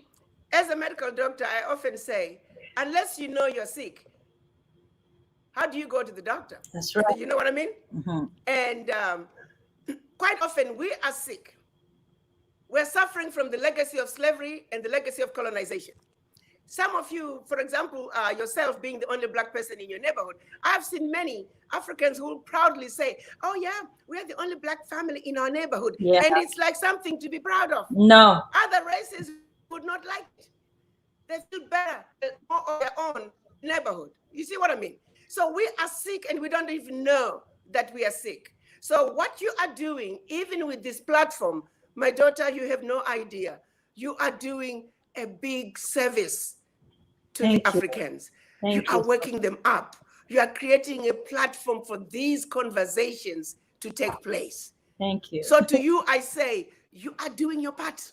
as a medical doctor, I often say, unless you know you're sick, how do you go to the doctor? That's right. You know what I mean? Mm-hmm. And quite often we are sick. We're suffering from the legacy of slavery and the legacy of colonization. Some of you, for example, yourself being the only Black person in your neighborhood, I've seen many Africans who will proudly say, oh yeah, we're the only Black family in our neighborhood. Yeah. And it's like something to be proud of. No. Other races would not like it. They feel better, more of their own neighborhood. You see what I mean? So we are sick and we don't even know that we are sick. So what you are doing, even with this platform, my daughter, you have no idea. You are doing a big service to the Africans. You are waking them up. You are creating a platform for these conversations to take place. Thank you. So to you, I say, you are doing your part.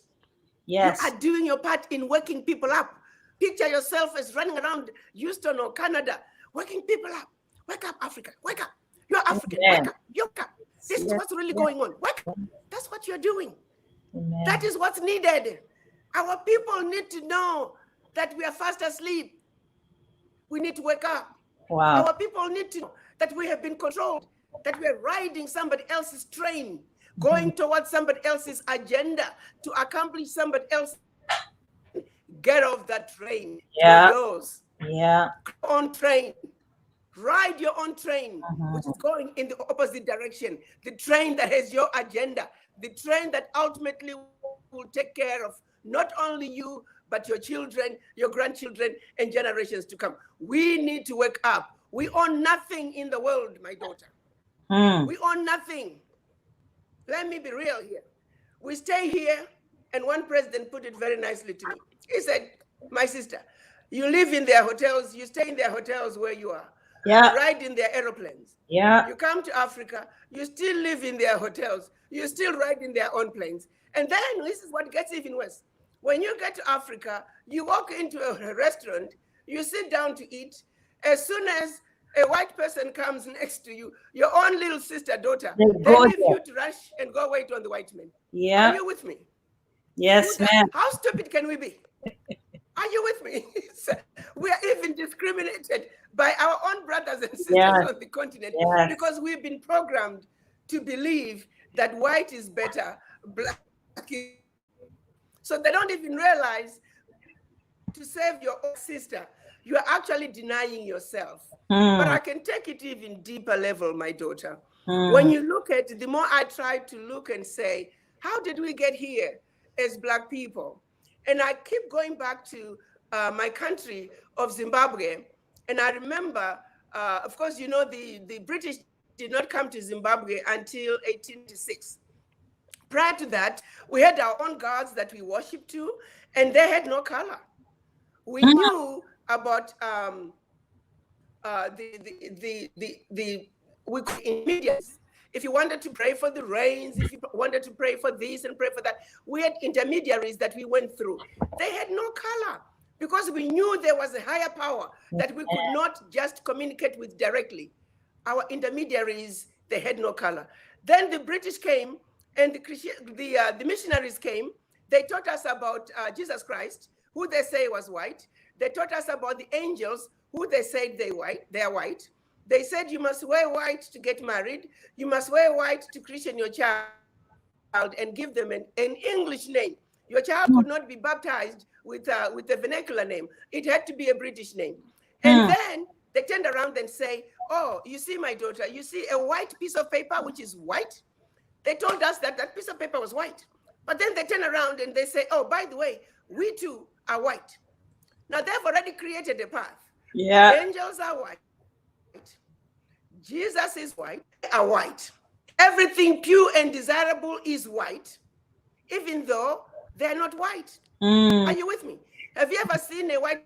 Yes. You are doing your part in waking people up. Picture yourself as running around Houston or Canada, waking people up. Wake up, Africa. Wake up. You're African. Amen. Wake up. Wake up. This is what's really going on. Wake up. That's what you're doing. Amen. That is what's needed. Our people need to know that we are fast asleep. We need to wake up. Wow. Our people need to know that we have been controlled, that we are riding somebody else's train, going towards somebody else's agenda to accomplish somebody else. Get off that train. Yeah. Yours. Yeah. On train. Ride your own train, which is going in the opposite direction. The train that has your agenda. The train that ultimately will take care of not only you, but your children, your grandchildren, and generations to come. We need to wake up. We own nothing in the world, my daughter. We own nothing. Let me be real here. We stay here, and one president put it very nicely to me. He said, my sister, you live in their hotels, you stay in their hotels where you are. Yeah. You ride in their aeroplanes. Yeah. You come to Africa, you still live in their hotels, you still ride in their own planes. And then this is what gets even worse. When you get to Africa, you walk into a restaurant, you sit down to eat. As soon as a white person comes next to you, your own little sister, daughter, they leave you to rush and go wait on the white man. Yeah. Are you with me? Yes, ma'am. How stupid can we be? Are you with me? We are even discriminated by our own brothers and sisters on the continent because we've been programmed to believe that white is better, black is. So they don't even realize to save your own sister, you are actually denying yourself. But I can take it even deeper level, my daughter. When you look at it, the more I try to look and say, how did we get here as Black people? And I keep going back to my country of Zimbabwe. And I remember, of course, you know, the British did not come to Zimbabwe until 1896. Prior to that, we had our own gods that we worshiped to, and they had no color. We knew about we could intermediaries. If you wanted to pray for the rains, if you wanted to pray for this and pray for that, we had intermediaries that we went through. They had no color because we knew there was a higher power that we could not just communicate with directly. Our intermediaries, they had no color. Then the British came and the missionaries came. They taught us about Jesus Christ, who they say was white. They taught us about the angels, who they said they are white. They said you must wear white to get married. You must wear white to christen your child and give them an English name. Your child could not be baptized with a vernacular name. It had to be a British name. And then they turned around and say, oh, you see, my daughter, you see a white piece of paper, which is white. They told us that that piece of paper was white. But then they turn around and they say, oh, by the way, we too are white. Now they've already created a path. Yeah. Angels are white. Jesus is white. They are white. Everything pure and desirable is white, even though they're not white. Are you with me? Have you ever seen a white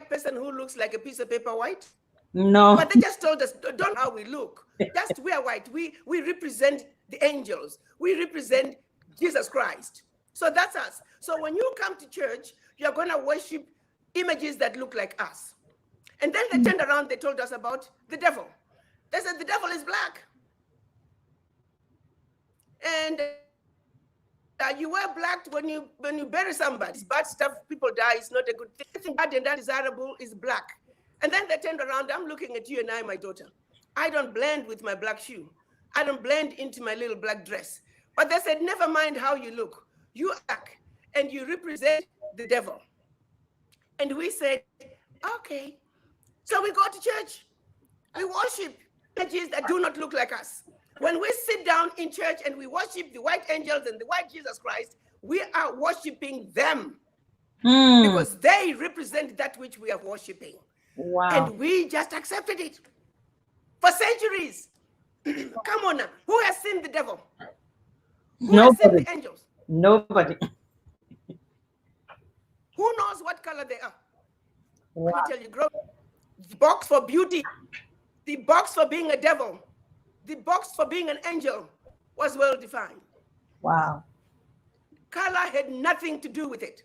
person who looks like a piece of paper white? No. But they just told us, don't how we look. Just we are white. We represent the angels. We represent Jesus Christ. So that's us. So when you come to church, you're going to worship images that look like us. And then they turned around, they told us about the devil. They said the devil is black. And you wear black when you bury somebody. It's bad stuff, people die, it's not a good thing. Everything bad and undesirable is black. And then they turned around, I'm looking at you and I, my daughter. I don't blend with my black shoe. I don't blend into my little black dress. But they said, never mind how you look. You are black and you represent the devil. And we said, okay. So we go to church. We worship images that do not look like us. When we sit down in church and we worship the white angels and the white Jesus Christ, we are worshiping them because they represent that which we are worshiping. Wow. And we just accepted it for centuries. Come on now. Who has seen the devil? Who has seen the angels? Nobody. Who knows what color they are? Wow. Let me tell you, grow. The box for beauty, the box for being a devil, the box for being an angel was well defined. Wow. Color had nothing to do with it.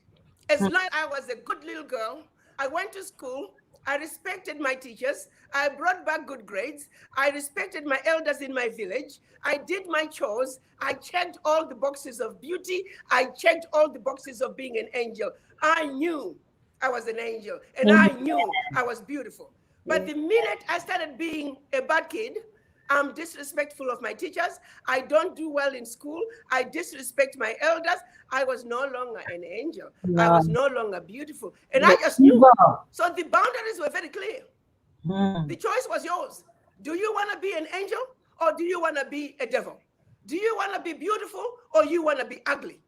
As long as I was a good little girl, I went to school, I respected my teachers, I brought back good grades, I respected my elders in my village, I did my chores, I checked all the boxes of beauty, I checked all the boxes of being an angel. I knew I was an angel, and I knew I was beautiful. But the minute I started being a bad kid, I'm disrespectful of my teachers, I don't do well in school, I disrespect my elders, I was no longer an angel. I was no longer beautiful. And I just knew. So the boundaries were very clear. The choice was yours. Do you want to be an angel or do you want to be a devil? Do you want to be beautiful or you want to be ugly?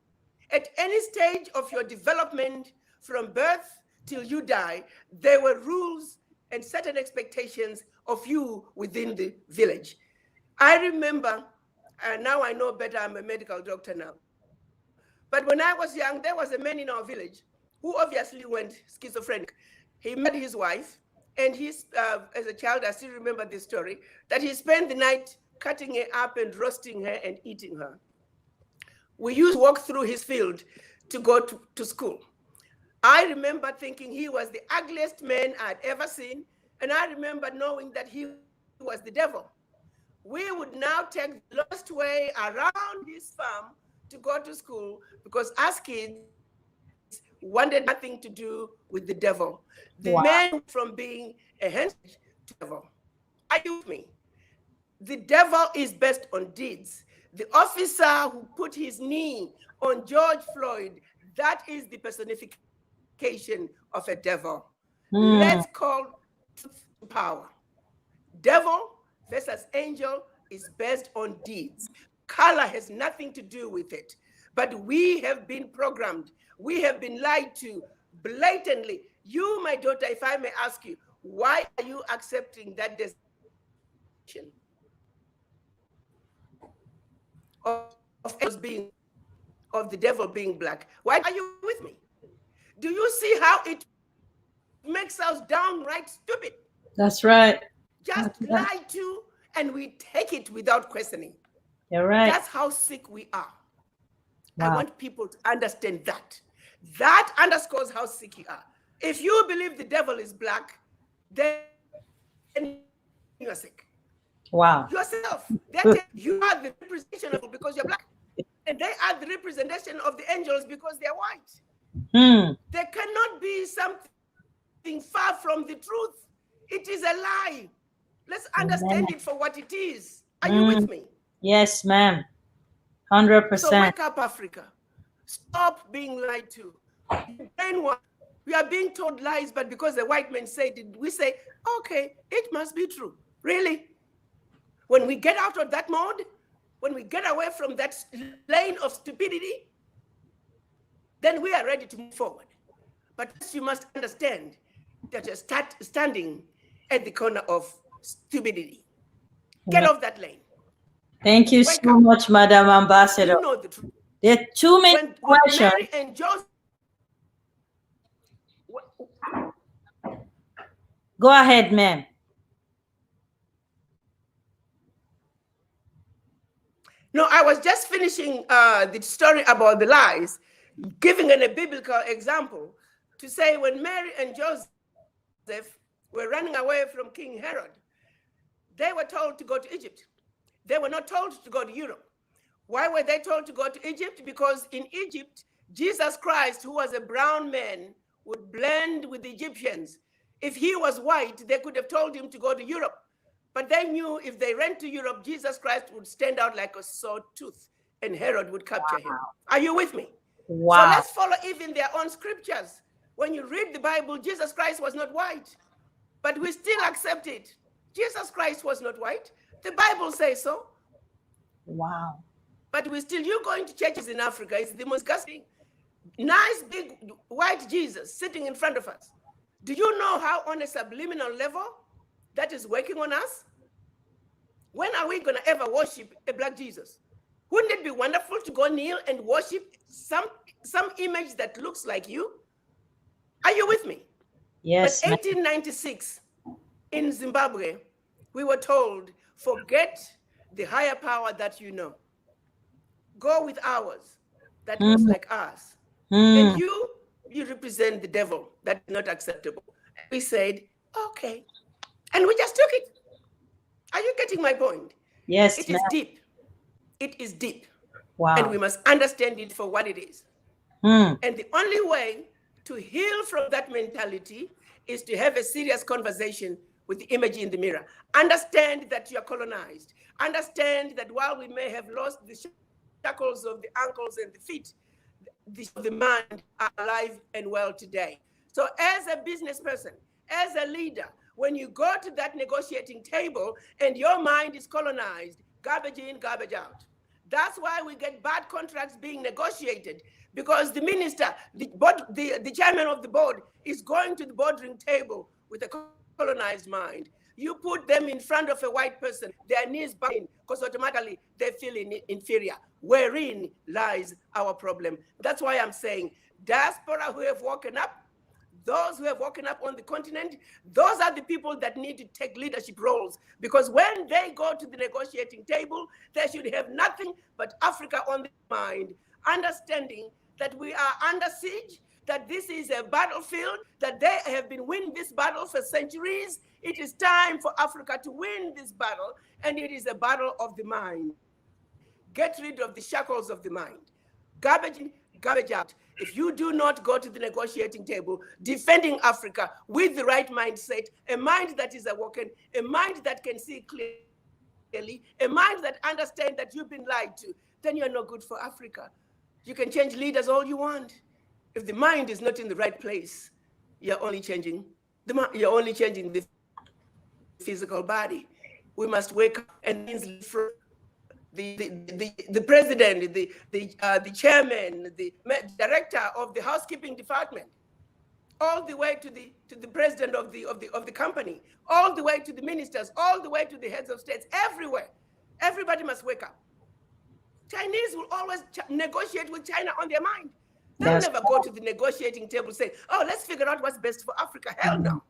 At any stage of your development, from birth till you die, there were rules and certain expectations of you within the village. I remember, and now I know better, I'm a medical doctor now. But when I was young, there was a man in our village who obviously went schizophrenic. He met his wife, and he's, as a child, I still remember this story, that he spent the night cutting her up and roasting her and eating her. We used to walk through his field to go to school. I remember thinking he was the ugliest man I'd ever seen, and I remember knowing that he was the devil. We would now take the lowest way around his farm to go to school because us kids wanted nothing to do with the devil. The man from being a henchman to devil. Are you with me? The devil is based on deeds. The officer who put his knee on George Floyd, that is the personification of a devil. Let's call truth to power. Devil versus angel is based on deeds. Color has nothing to do with it. But we have been programmed. We have been lied to blatantly. You, my daughter, if I may ask you, why are you accepting that decision? of angels being, of the devil being black. Why are you with me? Do you see how it makes us downright stupid? That's right. Just lie to, and we take it without questioning. You're right. That's how sick we are. Wow. I want people to understand that. That underscores how sick you are. If you believe the devil is black, then you're sick. Wow. Yourself. You are the representation of because you're black. And they are the representation of the angels because they're white. There cannot be something far from the truth. It is a lie. Let's understand it for what it is. Are you with me? Yes, ma'am. 100%. So wake up, Africa. Stop being lied to. We are being told lies, but because the white men said it, we say, okay, it must be true. Really? When we get out of that mode, when we get away from that lane of stupidity, then we are ready to move forward. But you must understand that you're standing at the corner of stupidity. Get off that lane. Thank you so much, Madam Ambassador. You know the truth. There are too many questions. Mary and Joseph. Go ahead, ma'am. No, I was just finishing the story about the lies, giving a biblical example to say when Mary and Joseph were running away from King Herod, they were told to go to Egypt. They were not told to go to Europe. Why were they told to go to Egypt? Because in Egypt, Jesus Christ, who was a brown man, would blend with the Egyptians. If he was white, they could have told him to go to Europe. But they knew if they ran to Europe, Jesus Christ would stand out like a sore tooth and Herod would capture him. Are you with me? Wow. So let's follow even their own scriptures. When you read the Bible, Jesus Christ was not white, but we still accept it. Jesus Christ was not white. The Bible says so. Wow. But we still, you going to churches in Africa, it's the most disgusting. Nice big white Jesus sitting in front of us. Do you know how on a subliminal level that is working on us? When are we going to ever worship a black Jesus? Wouldn't it be wonderful to go kneel and worship some image that looks like you? Are you with me? Yes. But 1896 in Zimbabwe, we were told, forget the higher power that you know. Go with ours that looks like us. And you represent the devil. That's not acceptable. We said, okay. And we just took it. Are you getting my point? Yes. It is deep. It is deep. Wow. And we must understand it for what it is. And the only way to heal from that mentality is to have a serious conversation with the image in the mirror. Understand that you are colonized. Understand that while we may have lost the shackles of the ankles and the feet, the mind are alive and well today. So as a business person, as a leader, when you go to that negotiating table and your mind is colonized, garbage in, garbage out. That's why we get bad contracts being negotiated, because the minister, the chairman of the board is going to the boardroom table with a colonized mind. You put them in front of a white person, their knees bowing, because automatically they feel inferior. Wherein lies our problem. That's why I'm saying diaspora who have woken up, those who have woken up on the continent, those are the people that need to take leadership roles, because when they go to the negotiating table, they should have nothing but Africa on their mind, understanding that we are under siege, that this is a battlefield, that they have been winning this battle for centuries. It is time for Africa to win this battle, and it is a battle of the mind. Get rid of the shackles of the mind. Garbage in, garbage out. If you do not go to the negotiating table, defending Africa with the right mindset, a mind that is awoken, a mind that can see clearly, a mind that understands that you've been lied to, then you're no good for Africa. You can change leaders all you want. If the mind is not in the right place, you're only changing the physical body. We must wake up and the president, the chairman, the director of the housekeeping department, all the way to the president of the company, all the way to the ministers, all the way to the heads of states, everywhere. Everybody must wake up. Chinese will always negotiate with China on their mind. They'll That's never go to the negotiating table and say, oh, let's figure out what's best for Africa. Hell no.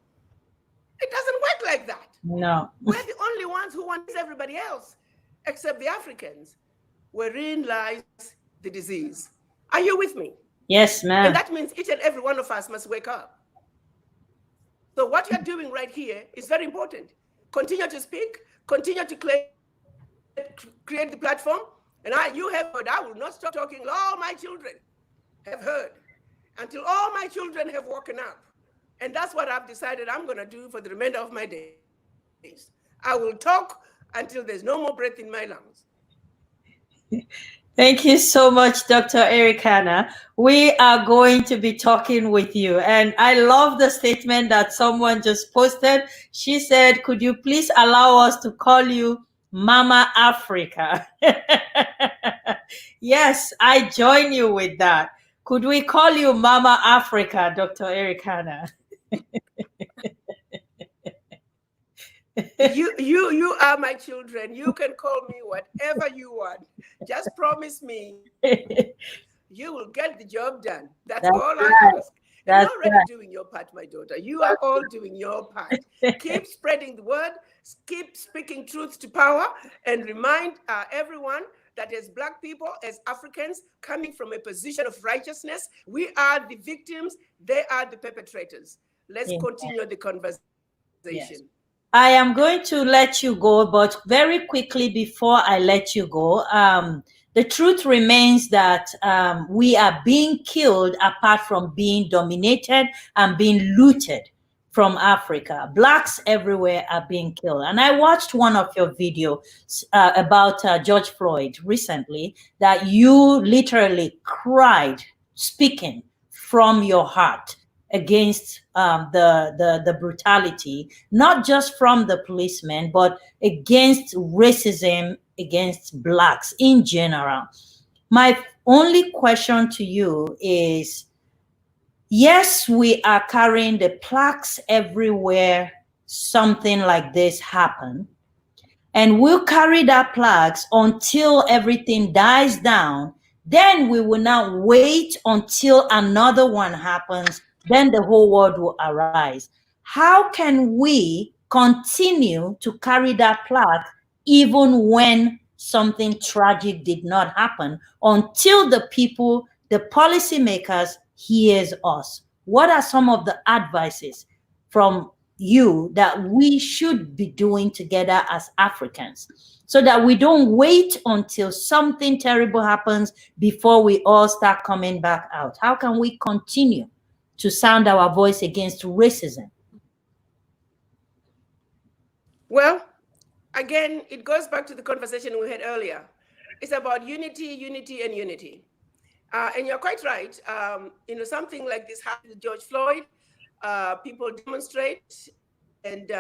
It doesn't work like that. no. We're the only ones who want everybody else, except the Africans, wherein lies the disease. Are you with me? Yes, ma'am. And that means each and every one of us must wake up. So what you're doing right here is very important. Continue to speak, continue to create the platform. And you have heard, I will not stop talking. All my children have heard until all my children have woken up. And that's what I've decided I'm going to do for the remainder of my days. I will talk until there's no more breath in my lungs. Thank you so much, Dr. Arikana. We are going to be talking with you. And I love the statement that someone just posted. She said, could you please allow us to call you Mama Africa? Yes, I join you with that. Could we call you Mama Africa, Dr. Arikana? You are my children. You can call me whatever you want. Just promise me you will get the job done. That's all I ask. You're already doing your part, my daughter. You are all doing your part. Keep spreading the word. Keep speaking truth to power, and remind everyone that as Black people, as Africans, coming from a position of righteousness, we are the victims. They are the perpetrators. Let's continue the conversation. Yes. I am going to let you go, but very quickly before I let you go, the truth remains that we are being killed apart from being dominated and being looted from Africa. Blacks everywhere are being killed. And I watched one of your videos about George Floyd recently, that you literally cried, speaking from your heart against the brutality, not just from the policemen, but against racism against Blacks in general. My only question to you is, yes, we are carrying the plaques everywhere something like this happen, and we'll carry that plaques until everything dies down. Then we will now wait until another one happens. Then the whole world will arise. How can we continue to carry that plaque even when something tragic did not happen, until the people, the policymakers, hears us? What are some of the advices from you that we should be doing together as Africans, so that we don't wait until something terrible happens before we all start coming back out? How can we continue to sound our voice against racism? Well, again, it goes back to the conversation we had earlier. It's about unity, unity, and unity. And you're quite right. Something like this happened to George Floyd. People demonstrate, and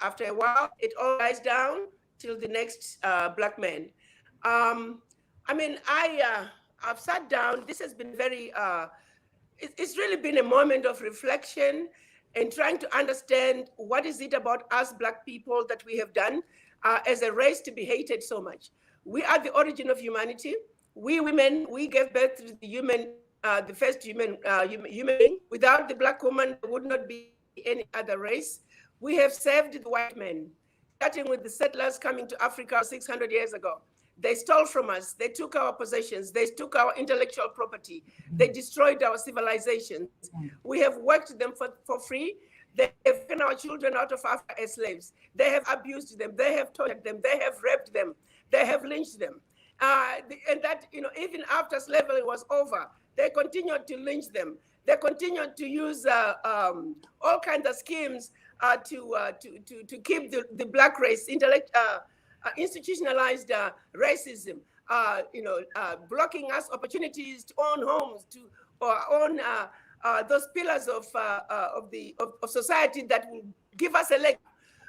after a while, it all dies down till the next Black man. I've sat down. This has been very, it's really been a moment of reflection and trying to understand what is it about us Black people that we have done as a race to be hated so much. We are the origin of humanity. We women, we gave birth to the first human being. Without the Black woman, there would not be any other race. We have served the white men, starting with the settlers coming to Africa 600 years ago. They stole from us. They took our possessions. They took our intellectual property. They destroyed our civilizations. We have worked them for free. They have taken our children out of Africa as slaves. They have abused them. They have tortured them. They have raped them. They have lynched them. And that, even after slavery was over, they continued to lynch them. They continued to use all kinds of schemes to keep the Black race institutionalized racism, blocking us opportunities to own homes, to own those pillars of society that will give us a leg.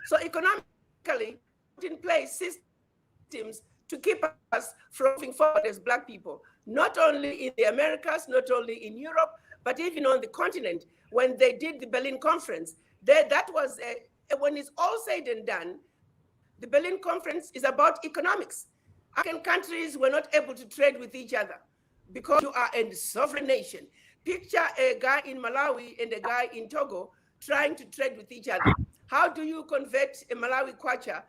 So economically, put in place systems to keep us from moving forward as Black people, not only in the Americas, not only in Europe, but even on the continent. When they did the Berlin Conference, that was, when it's all said and done, the Berlin Conference is about economics. African countries were not able to trade with each other because you are a sovereign nation. Picture a guy in Malawi and a guy in Togo trying to trade with each other. How do you convert a Malawi kwacha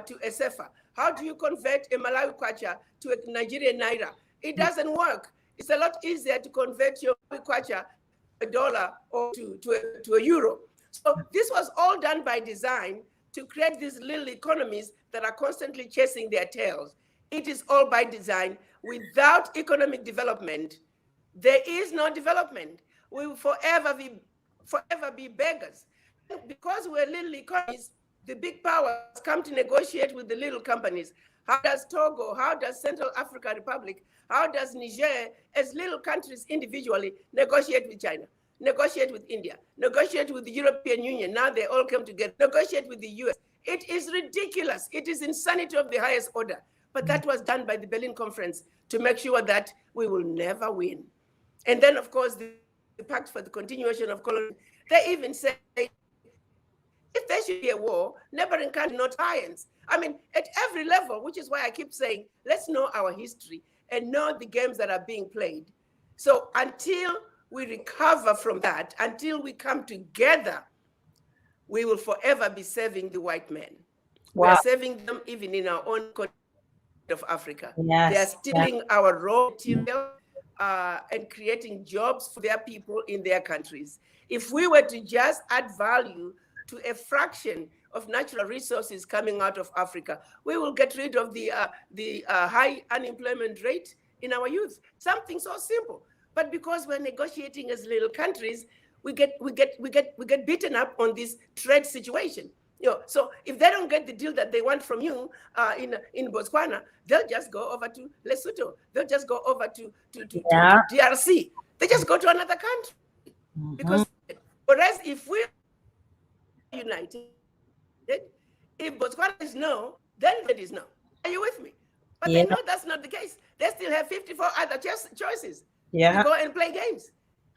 to a sefa? How do you convert a Malawi kwacha to a Nigerian naira? It doesn't work. It's a lot easier to convert your Malawi kwacha to a dollar or to a euro. So this was all done by design to create these little economies that are constantly chasing their tails. It is all by design. Without economic development, there is no development. We will forever be beggars. Because we're little economies, the big powers come to negotiate with the little companies. How does Togo, how does Central African Republic, how does Niger, as little countries individually, negotiate with China, negotiate with India, negotiate with the European Union? Now they all come together, negotiate with the US. It is ridiculous. It is insanity of the highest order. But that was done by the Berlin Conference to make sure that we will never win. And then, of course, the Pact for the Continuation of Colonialism, they even say, if there should be a war, neighboring countries, not alliance. I mean, at every level, which is why I keep saying, let's know our history and know the games that are being played. So until we recover from that, until we come together, we will forever be serving the white men. Wow. We are serving them even in our own continent of Africa. Yes. They are stealing our raw material and creating jobs for their people in their countries. If we were to just add value to a fraction of natural resources coming out of Africa, we will get rid of the high unemployment rate in our youth. Something so simple. But because we're negotiating as little countries, we get beaten up on this trade situation. You know, so if they don't get the deal that they want from you in Botswana, they'll just go over to Lesotho. They'll just go over to DRC. They just go to another country. Mm-hmm. Because whereas if we're united, if Botswana is no, then it is no. Are you with me? But they know that's not the case. They still have 54 other choices to go and play games.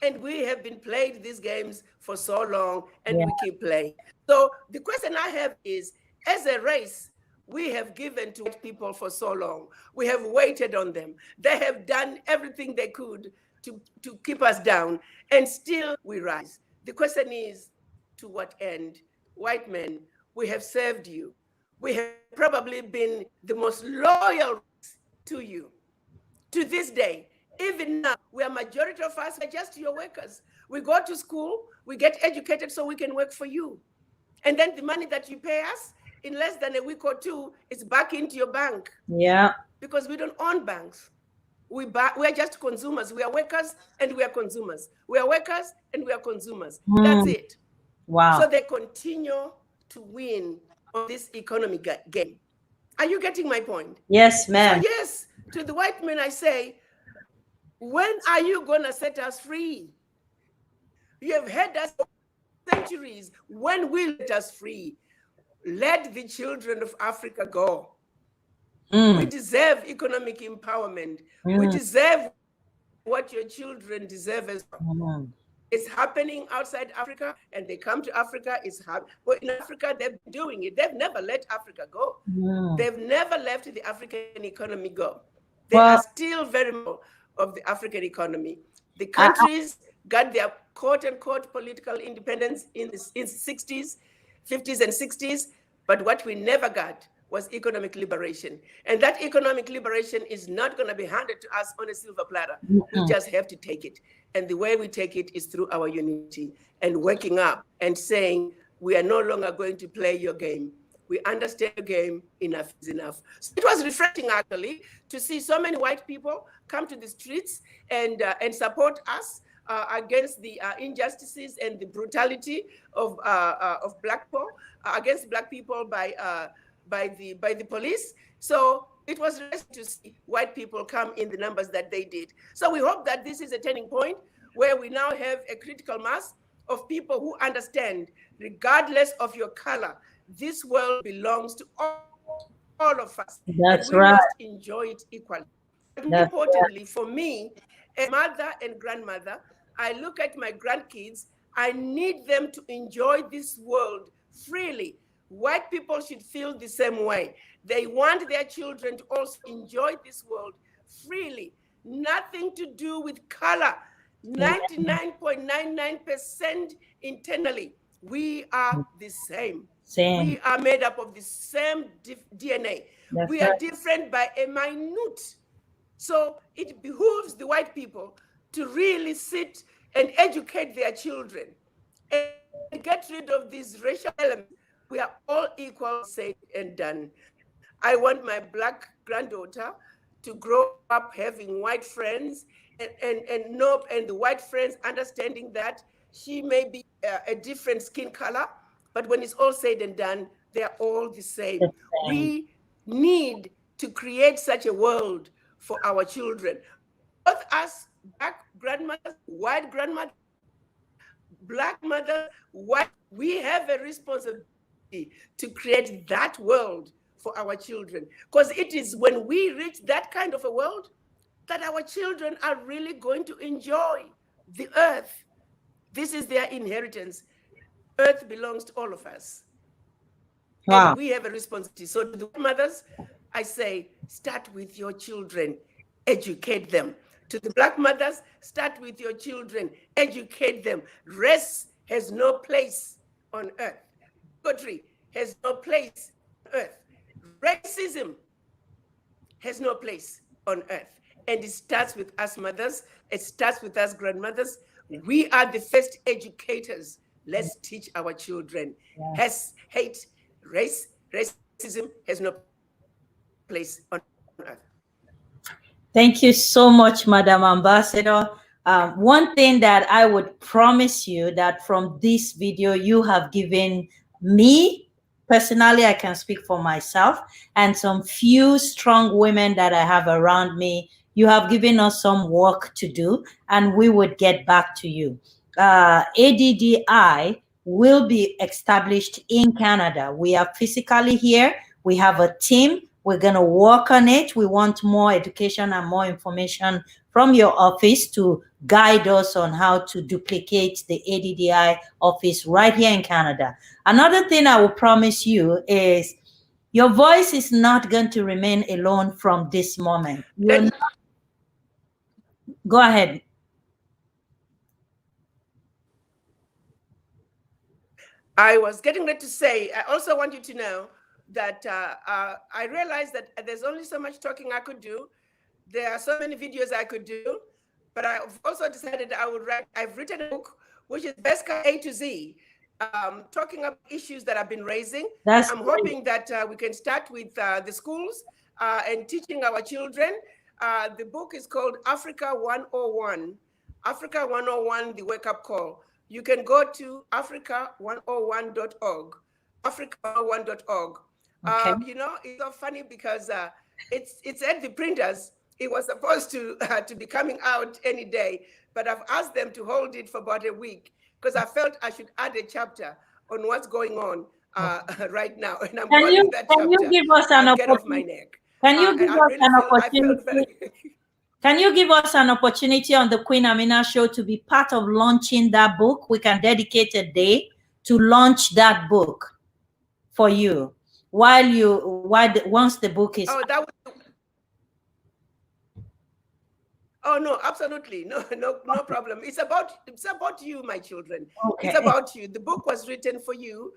And we have been playing these games for so long, and we keep playing. So the question I have is, as a race, we have given to white people for so long. We have waited on them. They have done everything they could to keep us down, and still we rise. The question is, to what end? White men, we have served you. We have probably been the most loyal to you. To this day, even now, we are majority of us are just your workers. We go to school, we get educated so we can work for you. And then the money that you pay us, in less than a week or two, is back into your bank. Yeah. Because we don't own banks. We are just consumers. We are workers and we are consumers. We are workers and we are consumers. That's it. Wow. So they continue to win on this economic game. Are you getting my point? Yes, ma'am. So yes, to the white men I say, when are you going to set us free? You have had us for centuries. When will you let us free? Let the children of Africa go. We deserve economic empowerment. We deserve what your children deserve as well. It's happening outside Africa, and they come to Africa. Well, in Africa, they've been doing it. They've never let Africa go. They've never let the African economy go. They are still very much of the African economy. The countries got their quote-unquote political independence in the 60s, 50s, and 60s, but what we never got was economic liberation. And that economic liberation is not going to be handed to us on a silver platter. We just have to take it. And the way we take it is through our unity and waking up and saying, we are no longer going to play your game. We understand the game, enough is enough. So it was refreshing, actually, to see so many white people come to the streets and support us against the injustices and the brutality of Black people, against Black people by the police. So it was refreshing to see white people come in the numbers that they did. So we hope that this is a turning point where we now have a critical mass of people who understand, regardless of your color, this world belongs to all of us. That's and we right. must enjoy it equally. But importantly, for me, as mother and grandmother, I look at my grandkids. I need them to enjoy this world freely white people should feel the same way. They want their children to also enjoy this world freely. Nothing to do with color. 99.99% internally, we are the same. We are made up of the same DNA. We are different by a minute. So it behooves the white people to really sit and educate their children and get rid of these racial elements. We are all equal, said and done. I want my black granddaughter to grow up having white friends and the white friends understanding that she may be a different skin color, but when it's all said and done, they are all the same. We need to create such a world for our children. Both us, black grandmothers, white grandmothers, black mothers, white, we have a responsibility to create that world for our children. Because it is when we reach that kind of a world that our children are really going to enjoy the earth. This is their inheritance. Earth belongs to all of us. Wow. And we have a responsibility. So to the mothers, I say, start with your children, educate them. To the black mothers, start with your children, educate them. Race has no place on earth. Bigotry has no place on earth. Racism has no place on earth. And it starts with us mothers. It starts with us grandmothers. We are the first educators. Let's teach our children. Hate, racism has no place on earth. Thank you so much, Madam Ambassador. One thing that I would promise you that from this video you have given me, personally, I can speak for myself, and some few strong women that I have around me, you have given us some work to do, and we would get back to you. ADDI will be established in Canada. We are physically here. We have a team. We're going to work on it. We want more education and more information from your office to guide us on how to duplicate the ADDI office right here in Canada. Another thing I will promise you is your voice is not going to remain alone from this moment. Go ahead. I was getting ready to say, I also want you to know that I realized that there's only so much talking I could do. There are so many videos I could do, but I've also decided I would write. I've written a book, which is Beska A to Z, talking about issues that I've been raising. I'm hoping that we can start with the schools and teaching our children. The book is called Africa 101, Africa 101, The Wake Up Call. You can go to africa101.org, africa101.org. Okay. You know, it's so funny because it's at the printers. It was supposed to be coming out any day, but I've asked them to hold it for about a week because I felt I should add a chapter on what's going on right now. And I'm calling that chapter. Can you give us an opportunity? Get off my neck. Can you give us an opportunity? Can you give us an opportunity on the Queen Amina show to be part of launching that book? We can dedicate a day to launch that book for you once the book is. Oh, that would. Oh no, absolutely no problem. It's about you, my children. Okay. It's about you. The book was written for you,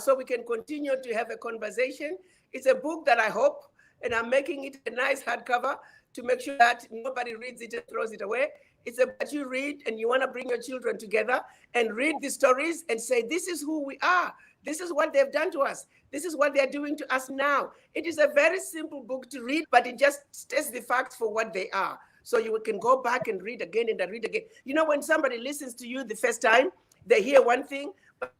so we can continue to have a conversation. It's a book that I hope, and I'm making it a nice hardcover to make sure that nobody reads it and throws it away. It's about you read, and you want to bring your children together and read the stories and say, this is who we are. This is what they've done to us. This is what they're doing to us now. It is a very simple book to read, but it just states the facts for what they are. So you can go back and read again and read again. You know, when somebody listens to you the first time, they hear one thing, but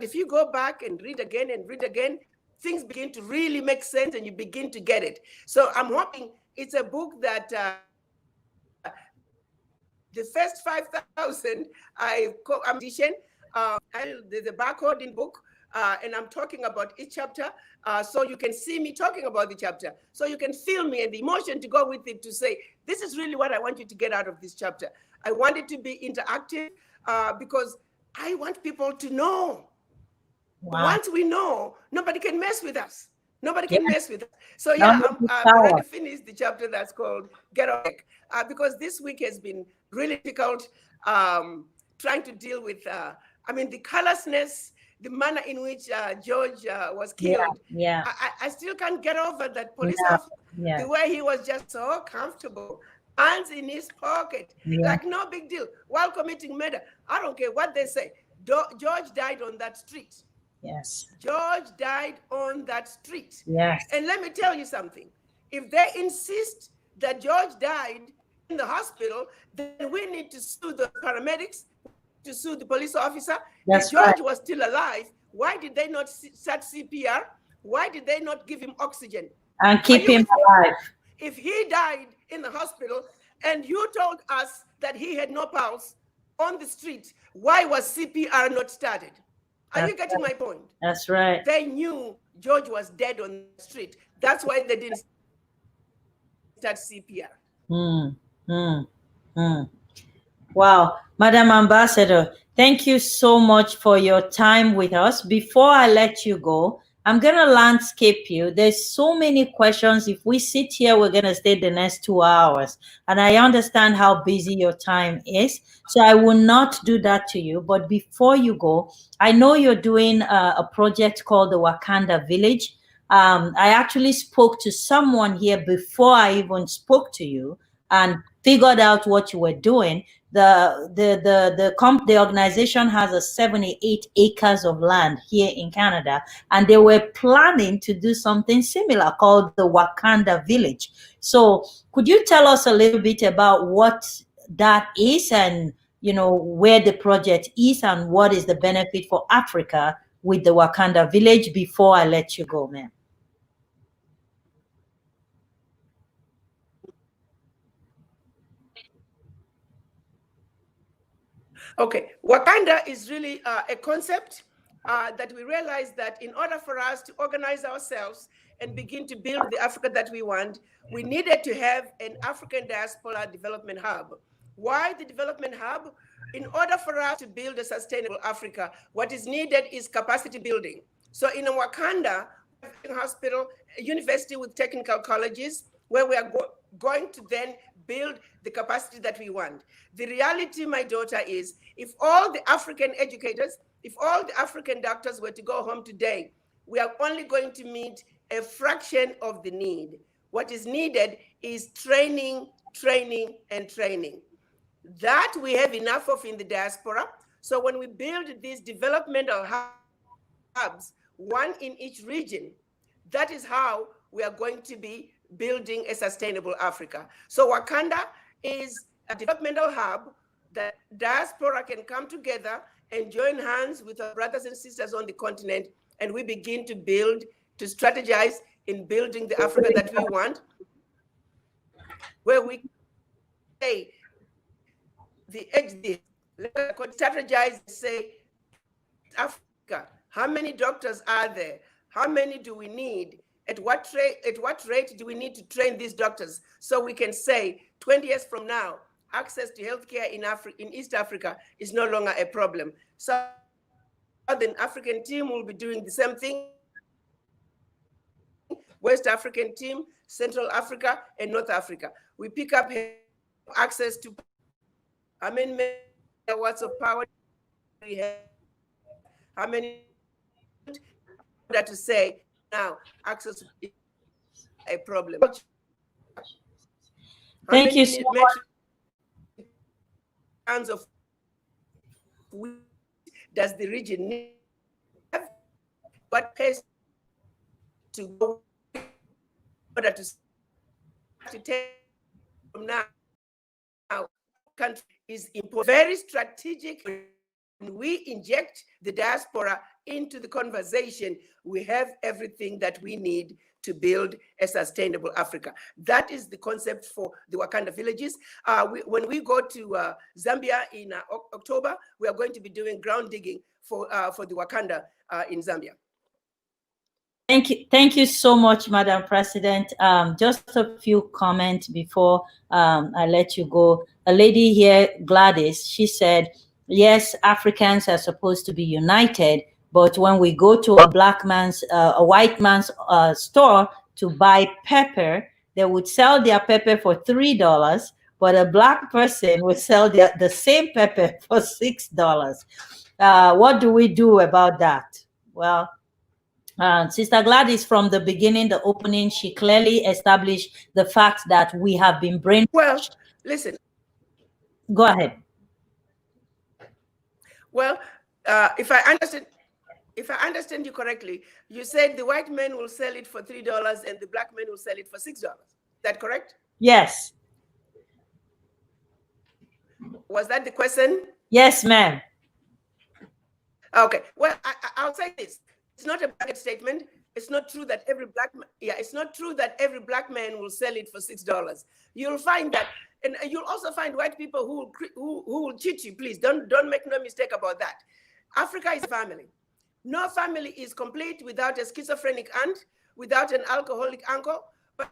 if you go back and read again, things begin to really make sense and you begin to get it. So I'm hoping it's a book that the first 5,000 I'm teaching. There's a barcode in book, and I'm talking about each chapter, so you can see me talking about the chapter, so you can feel me and the emotion to go with it to say, this is really what I want you to get out of this chapter. I want it to be interactive because I want people to know Once we know, nobody can mess with us. Nobody can mess with us. So yeah, I've already finished the chapter that's called Get Off because this week has been really difficult trying to deal with, the callousness, the manner in which George was killed. I still can't get over that police officer, the way he was just so comfortable, hands in his pocket, like no big deal, while committing murder. I don't care what they say. George died on that street. Yes. George died on that street. Yes. And let me tell you something. If they insist that George died in the hospital, then we need to sue the paramedics, to sue the police officer. If George was still alive, why did they not start CPR? Why did they not give him oxygen? And keep him alive. If he died in the hospital and you told us that he had no pulse on the street, why was CPR not started? Are you getting my point? That's right. They knew George was dead on the street. That's why they didn't start CPR. Wow. Madam Ambassador, thank you so much for your time with us. Before I let you go, I'm going to landscape you. There's so many questions. If we sit here, we're going to stay the next 2 hours. And I understand how busy your time is. So I will not do that to you. But before you go, I know you're doing a project called the Wakanda Village. I actually spoke to someone here before I even spoke to you and figured out what you were doing. The organization has a 78 acres of land here in Canada, and they were planning to do something similar called the Wakanda Village. So could you tell us a little bit about what that is and, where the project is and what is the benefit for Africa with the Wakanda Village before I let you go, ma'am? Okay, Wakanda is really a concept that we realize that in order for us to organize ourselves and begin to build the Africa that we want, we needed to have an African diaspora development hub. Why the development hub? In order for us to build a sustainable Africa, what is needed is capacity building. So in Wakanda, we have a hospital, a university with technical colleges, where we are going to then build the capacity that we want. The reality, my daughter, is if all the African educators, if all the African doctors were to go home today, we are only going to meet a fraction of the need. What is needed is training, training, and training. That we have enough of in the diaspora. So when we build these developmental hubs, one in each region, that is how we are going to be building a sustainable Africa. So Wakanda is a developmental hub that diaspora can come together and join hands with our brothers and sisters on the continent, and we begin to build, to strategize in building the Africa that we want, where we say the edge, let's strategize and say, Africa, how many doctors are there? How many do we need? At what rate do we need to train these doctors so we can say 20 years from now, access to healthcare in East Africa is no longer a problem. So the African team will be doing the same thing. West African team, Central Africa, and North Africa. We pick up access to how many megawatts of power we have, how many to say now access is a problem. Thank you so much. Tons of does the region need? What pace to go to take from now? Country is important. Very strategic. When we inject the diaspora into the conversation, we have everything that we need to build a sustainable Africa. That is the concept for the Wakanda villages. When we go to Zambia in October, we are going to be doing ground digging for the Wakanda in Zambia. Thank you so much, Madam President. Just a few comments before I let you go. A lady here, Gladys, she said, yes, Africans are supposed to be united, But when we go to a white man's store to buy pepper, they would sell their pepper for $3, but a black person would sell the same pepper for $6. What do we do about that? Well, Sister Gladys, from the beginning, the opening, she clearly established the fact that we have been brainwashed. Well, listen. Go ahead. Well, if I understand you correctly, you said the white man will sell it for $3 and the black man will sell it for $6. Is that correct? Yes. Was that the question? Yes, ma'am. Okay. Well, I'll say this. It's not a blanket statement. It's not true that every black man, it's not true that every black man will sell it for $6. You'll find that, and you'll also find white people who will cheat you. Please don't make no mistake about that. Africa is a family. No family is complete without a schizophrenic aunt, without an alcoholic uncle, but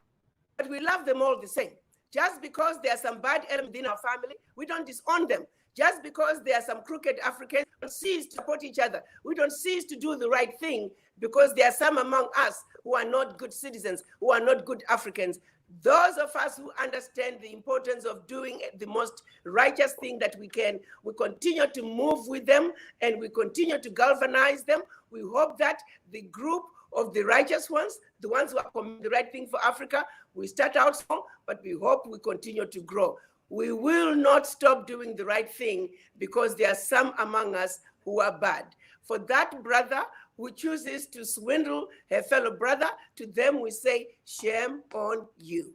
we love them all the same. Just because there are some bad elements in our family, we don't disown them. Just because there are some crooked Africans, we don't cease to support each other. We don't cease to do the right thing because there are some among us who are not good citizens, who are not good Africans. Those of us who understand the importance of doing the most righteous thing that we can, we continue to move with them and we continue to galvanize them. We hope that the group of the righteous ones, the ones who are committing the right thing for Africa, we start out small, but we hope we continue to grow. We will not stop doing the right thing because there are some among us who are bad. For that brother who chooses to swindle her fellow brother, to them we say, shame on you.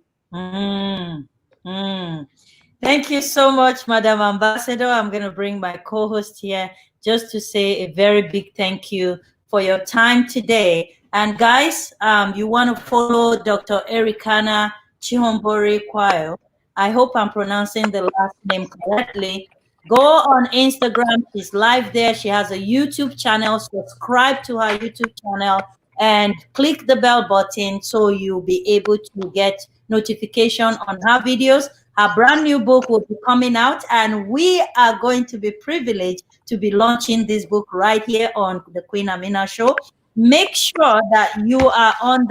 Thank you so much, Madam Ambassador. I'm going to bring my co-host here just to say a very big thank you for your time today. And guys, you want to follow Dr. Arikana Chihombori Quao. I hope I'm pronouncing the last name correctly. Go on Instagram. She's live there. She has a YouTube channel. Subscribe to her YouTube channel and click the bell button so you'll be able to get notification on her videos. Her brand new book will be coming out, and we are going to be privileged to be launching this book right here on the Queen Amina Show. Make sure that you are on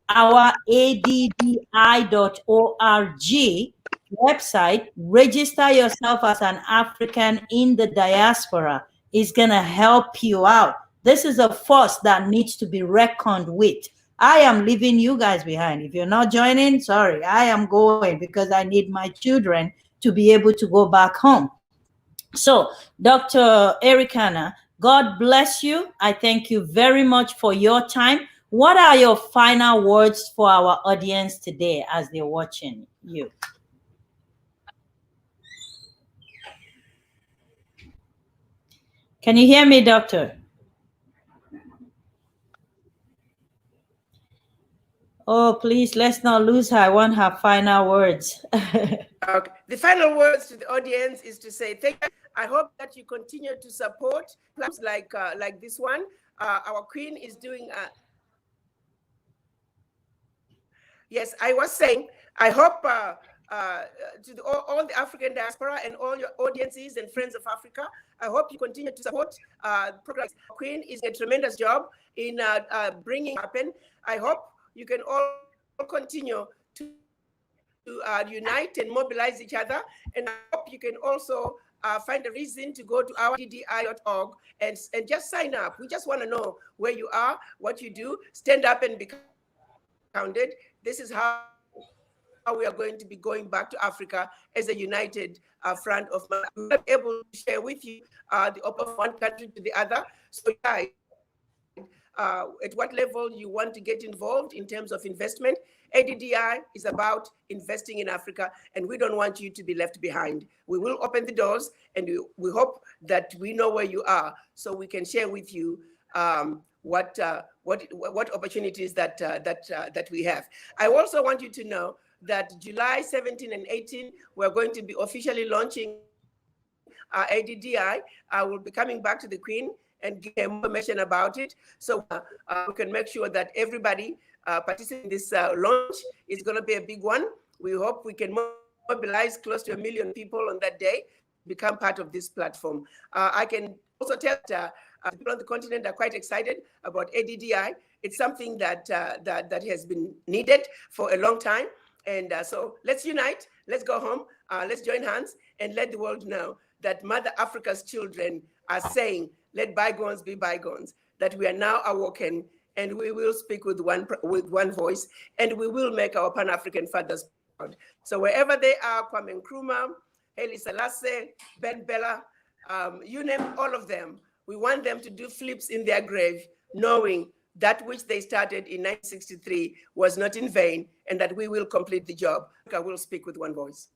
our addi.org website. Register yourself as an African in the diaspora. It's going to help you out. This is a force that needs to be reckoned with. I am leaving you guys behind. If you're not joining, sorry, I am going because I need my children to be able to go back home. So, Dr. Arikana, God bless you. I thank you very much for your time. What are your final words for our audience today as they're watching you? Can you hear me, Doctor? Oh, please, let's not lose her. I want her final words. Okay. The final words to the audience is to say thank you. I hope that you continue to support platforms like this one. Our Queen is doing. Yes, I was saying, I hope to all the African diaspora and all your audiences and friends of Africa, I hope you continue to support programs. Queen is a tremendous job in bringing happen. I hope you can all continue to unite and mobilize each other. And I hope you can also find a reason to go to our addi.org and just sign up. We just want to know where you are, what you do, stand up and be counted. This is how we are going to be going back to Africa as a united front of mind. We will be able to share with you the offer of one country to the other. So guys, at what level you want to get involved in terms of investment. ADDI is about investing in Africa, and we don't want you to be left behind. We will open the doors, and we hope that we know where you are, so we can share with you what opportunities that we have. I also want you to know that July 17 and 18, we're going to be officially launching ADDI. I will be coming back to the Queen and give more information about it, so we can make sure that everybody participating in this launch is going to be a big one. We hope we can mobilize close to 1 million people on that day, become part of this platform. I can also tell that People on the continent are quite excited about ADDI. It's something that that has been needed for a long time. And so let's unite, let's go home, let's join hands and let the world know that Mother Africa's children are saying, let bygones be bygones, that we are now awoken and we will speak with one voice and we will make our Pan-African fathers proud. So wherever they are, Kwame Nkrumah, Haile Selassie, Ben Bella, you name all of them, we want them to do flips in their grave, knowing that which they started in 1963 was not in vain, and that we will complete the job. I will speak with one voice.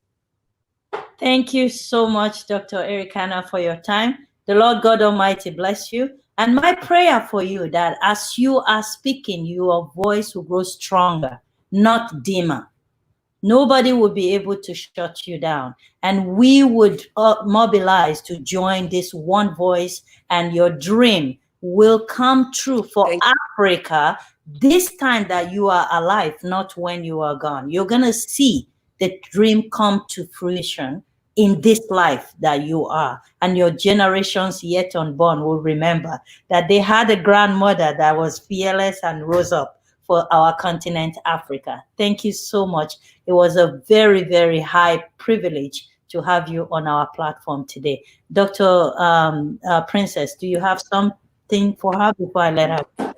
Thank you so much, Dr. Arikana, for your time. The Lord God Almighty bless you. And my prayer for you that as you are speaking, your voice will grow stronger, not dimmer. Nobody will be able to shut you down. And we would mobilize to join this one voice, and your dream will come true for Africa this time that you are alive, not when you are gone. You're going to see the dream come to fruition in this life that you are, and your generations yet unborn will remember that they had a grandmother that was fearless and rose up for our continent, Africa. Thank you so much. It was a very, very high privilege to have you on our platform today. Dr. Princess, do you have something for her before I let her?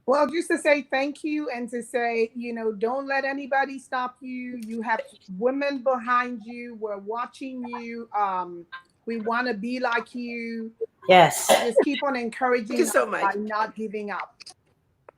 Well, just to say thank you and to say, don't let anybody stop you. You have women behind you. We're watching you. We want to be like you. Yes. Just keep on encouraging us so by not giving up.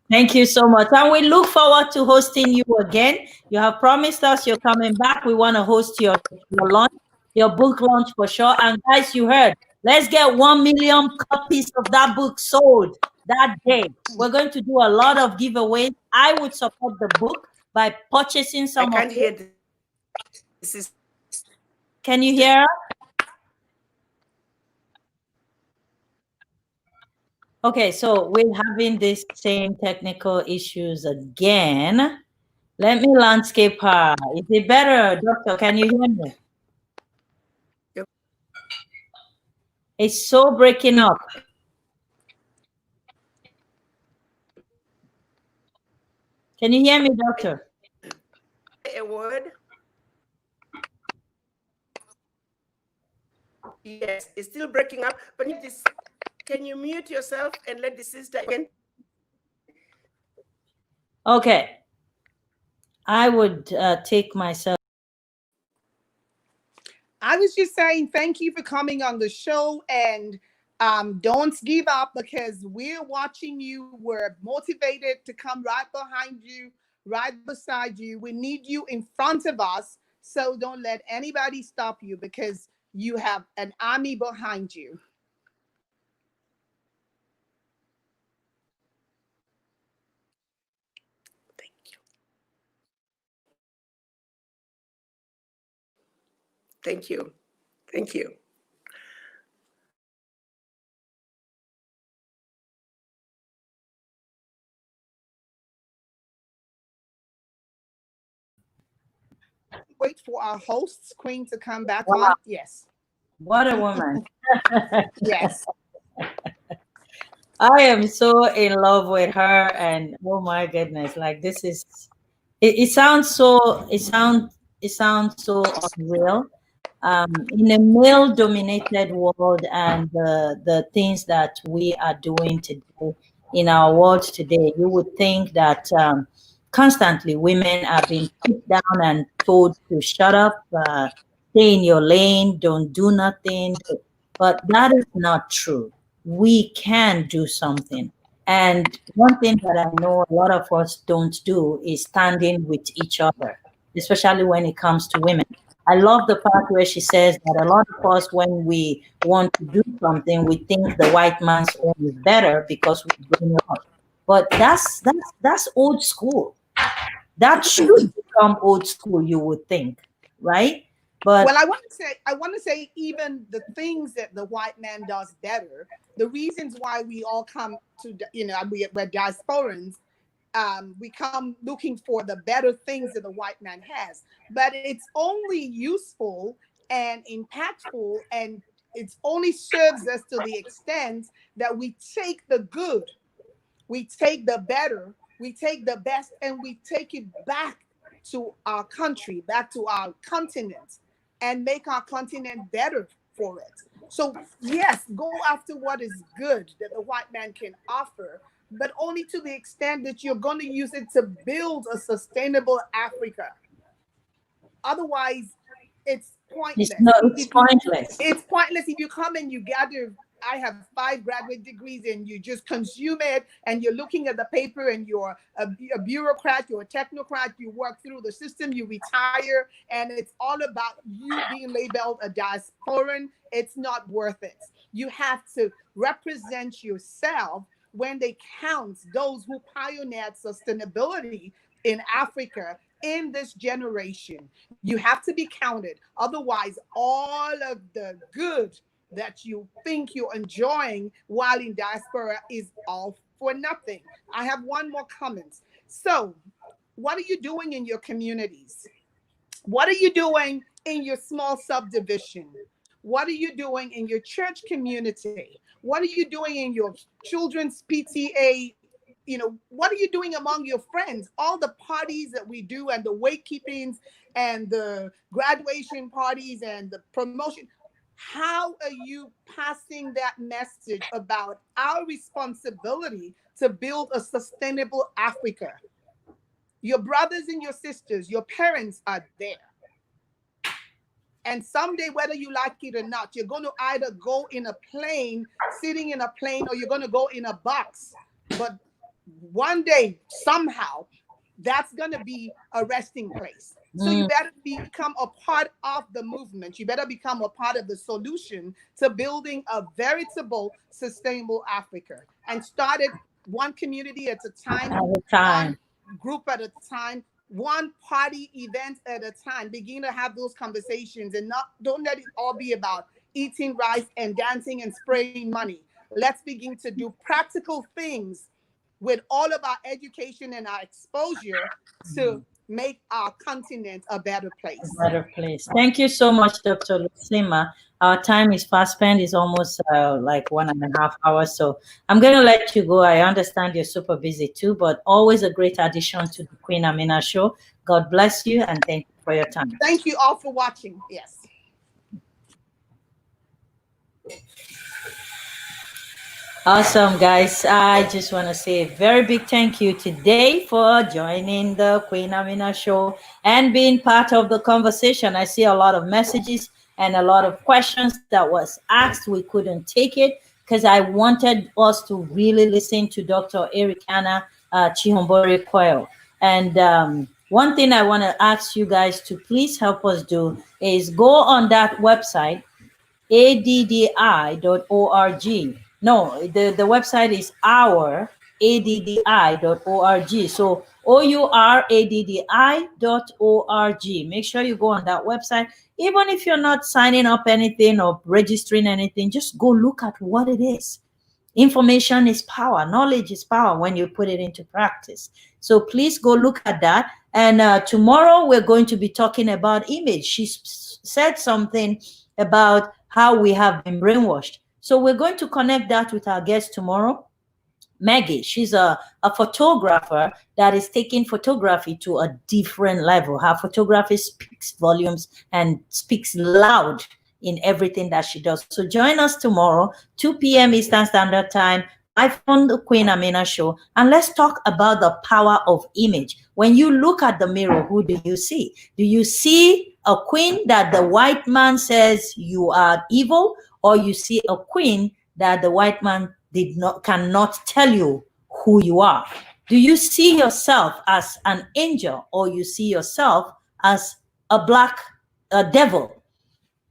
Thank you so much. And we look forward to hosting you again. You have promised us you're coming back. We want to host your launch, your book launch for sure. And guys, you heard, let's get 1 million copies of that book sold that day. We're going to do a lot of giveaways. I would support the book by purchasing some. I can't hear this. Can you hear? Okay, so we're having these same technical issues again. Let me landscape her. Is it better, doctor? Can you hear me? Yep. It's so breaking up. Can you hear me, doctor? A word? Yes, it's still breaking up, but this, can you mute yourself and let the sister in? Okay. I would take myself. I was just saying thank you for coming on the show, and don't give up, because we're watching you. We're motivated to come right behind you, right beside you. We need you in front of us. So don't let anybody stop you, because you have an army behind you. Thank you. Thank you. Thank you. Wait for our hosts, Queen, to come back on. Yes. What a woman. Yes. I am so in love with her, and oh my goodness, like this is it sounds so so unreal. In a male dominated world, and the things that we are doing today in our world today, you would think that constantly women are being put down and told to shut up, stay in your lane, don't do nothing. But that is not true. We can do something. And one thing that I know a lot of us don't do is standing with each other, especially when it comes to women. I love the part where she says that a lot of us, when we want to do something, we think the white man's own is better because we're growing up. But that's old school. That should become old school, you would think, right? But well, I want to say even the things that the white man does better, the reasons why we all come to, we're diasporans, we come looking for the better things that the white man has, but it's only useful and impactful and it only serves us to the extent that we take the good, we take the better, we take the best, and we take it back to our country, back to our continent, and make our continent better for it. So, yes, go after what is good that the white man can offer, but only to the extent that you're going to use it to build a sustainable Africa. Otherwise, it's It's pointless. not. It's If you, pointless. it's pointless if you come and you gather. I have 5 graduate degrees, and you just consume it, and you're looking at the paper, and you're a bureaucrat, you're a technocrat. You work through the system, you retire, and it's all about you being labeled a diasporan. It's not worth it. You have to represent yourself when they count those who pioneered sustainability in Africa in this generation. You have to be counted. Otherwise, all of the good that you think you're enjoying while in diaspora is all for nothing. I have one more comment. So, what are you doing in your communities? What are you doing in your small subdivision? What are you doing in your church community? What are you doing in your children's PTA? What are you doing among your friends? All the parties that we do, and the wake keepings, and the graduation parties, and the promotion. How are you passing that message about our responsibility to build a sustainable Africa? Your brothers and your sisters, your parents are there. And someday, whether you like it or not, you're going to either go in a plane, sitting in a plane, or you're going to go in a box. But one day, somehow, that's going to be a resting place. So you better become a part of the movement. You better become a part of the solution to building a veritable, sustainable Africa. And start it one community at a time, one group at a time, one party event at a time. Begin to have those conversations, and don't let it all be about eating rice and dancing and spraying money. Let's begin to do practical things with all of our education and our exposure to make our continent a better place. A better place. Thank you so much, Dr. Lucima. Our time is fast spent. It's almost like 1.5 hours. So I'm going to let you go. I understand you're super busy too, but always a great addition to the Queen Amina Show. God bless you, and thank you for your time. Thank you all for watching. Yes. Awesome, guys. I just want to say a very big thank you today for joining the Queen Amina Show and being part of the conversation. I see a lot of messages and a lot of questions that was asked. We couldn't take it because I wanted us to really listen to Dr. Arikana Chihombori Quao. And one thing I want to ask you guys to please help us do is go on that website, addi.org. No, the website is our addi.org. So ouraddi.org. Make sure you go on that website. Even if you're not signing up anything or registering anything, just go look at what it is. Information is power. Knowledge is power when you put it into practice. So please go look at that. And tomorrow we're going to be talking about image. She said something about how we have been brainwashed. So we're going to connect that with our guest tomorrow, Maggie. She's a photographer that is taking photography to a different level. Her photography speaks volumes and speaks loud in everything that she does. So join us tomorrow, 2 p.m. Eastern Standard Time, live on the Queen Amina Show, and let's talk about the power of image. When you look at the mirror, who do you see? Do you see a queen that the white man says you are evil, or you see a queen that the white man cannot tell you who you are? Do you see yourself as an angel, or you see yourself as a black devil?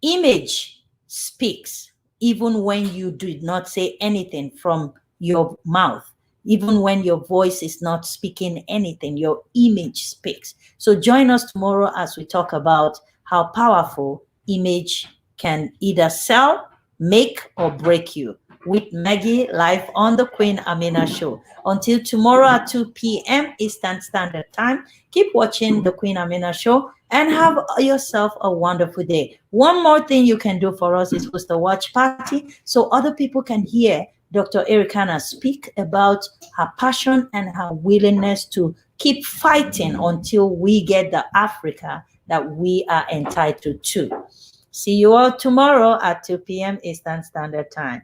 Image speaks, even when you did not say anything from your mouth. Even when your voice is not speaking anything, your image speaks. So join us tomorrow as we talk about how powerful image can either sell, make, or break you. with Maggie live on the Queen Amina Show. Until tomorrow at 2 p.m. Eastern Standard Time, keep watching the Queen Amina Show and have yourself a wonderful day. One more thing you can do for us is host a watch party so other people can hear Dr. Arikana speak about her passion and her willingness to keep fighting until we get the Africa that we are entitled to. See you all tomorrow at 2 p.m. Eastern Standard Time.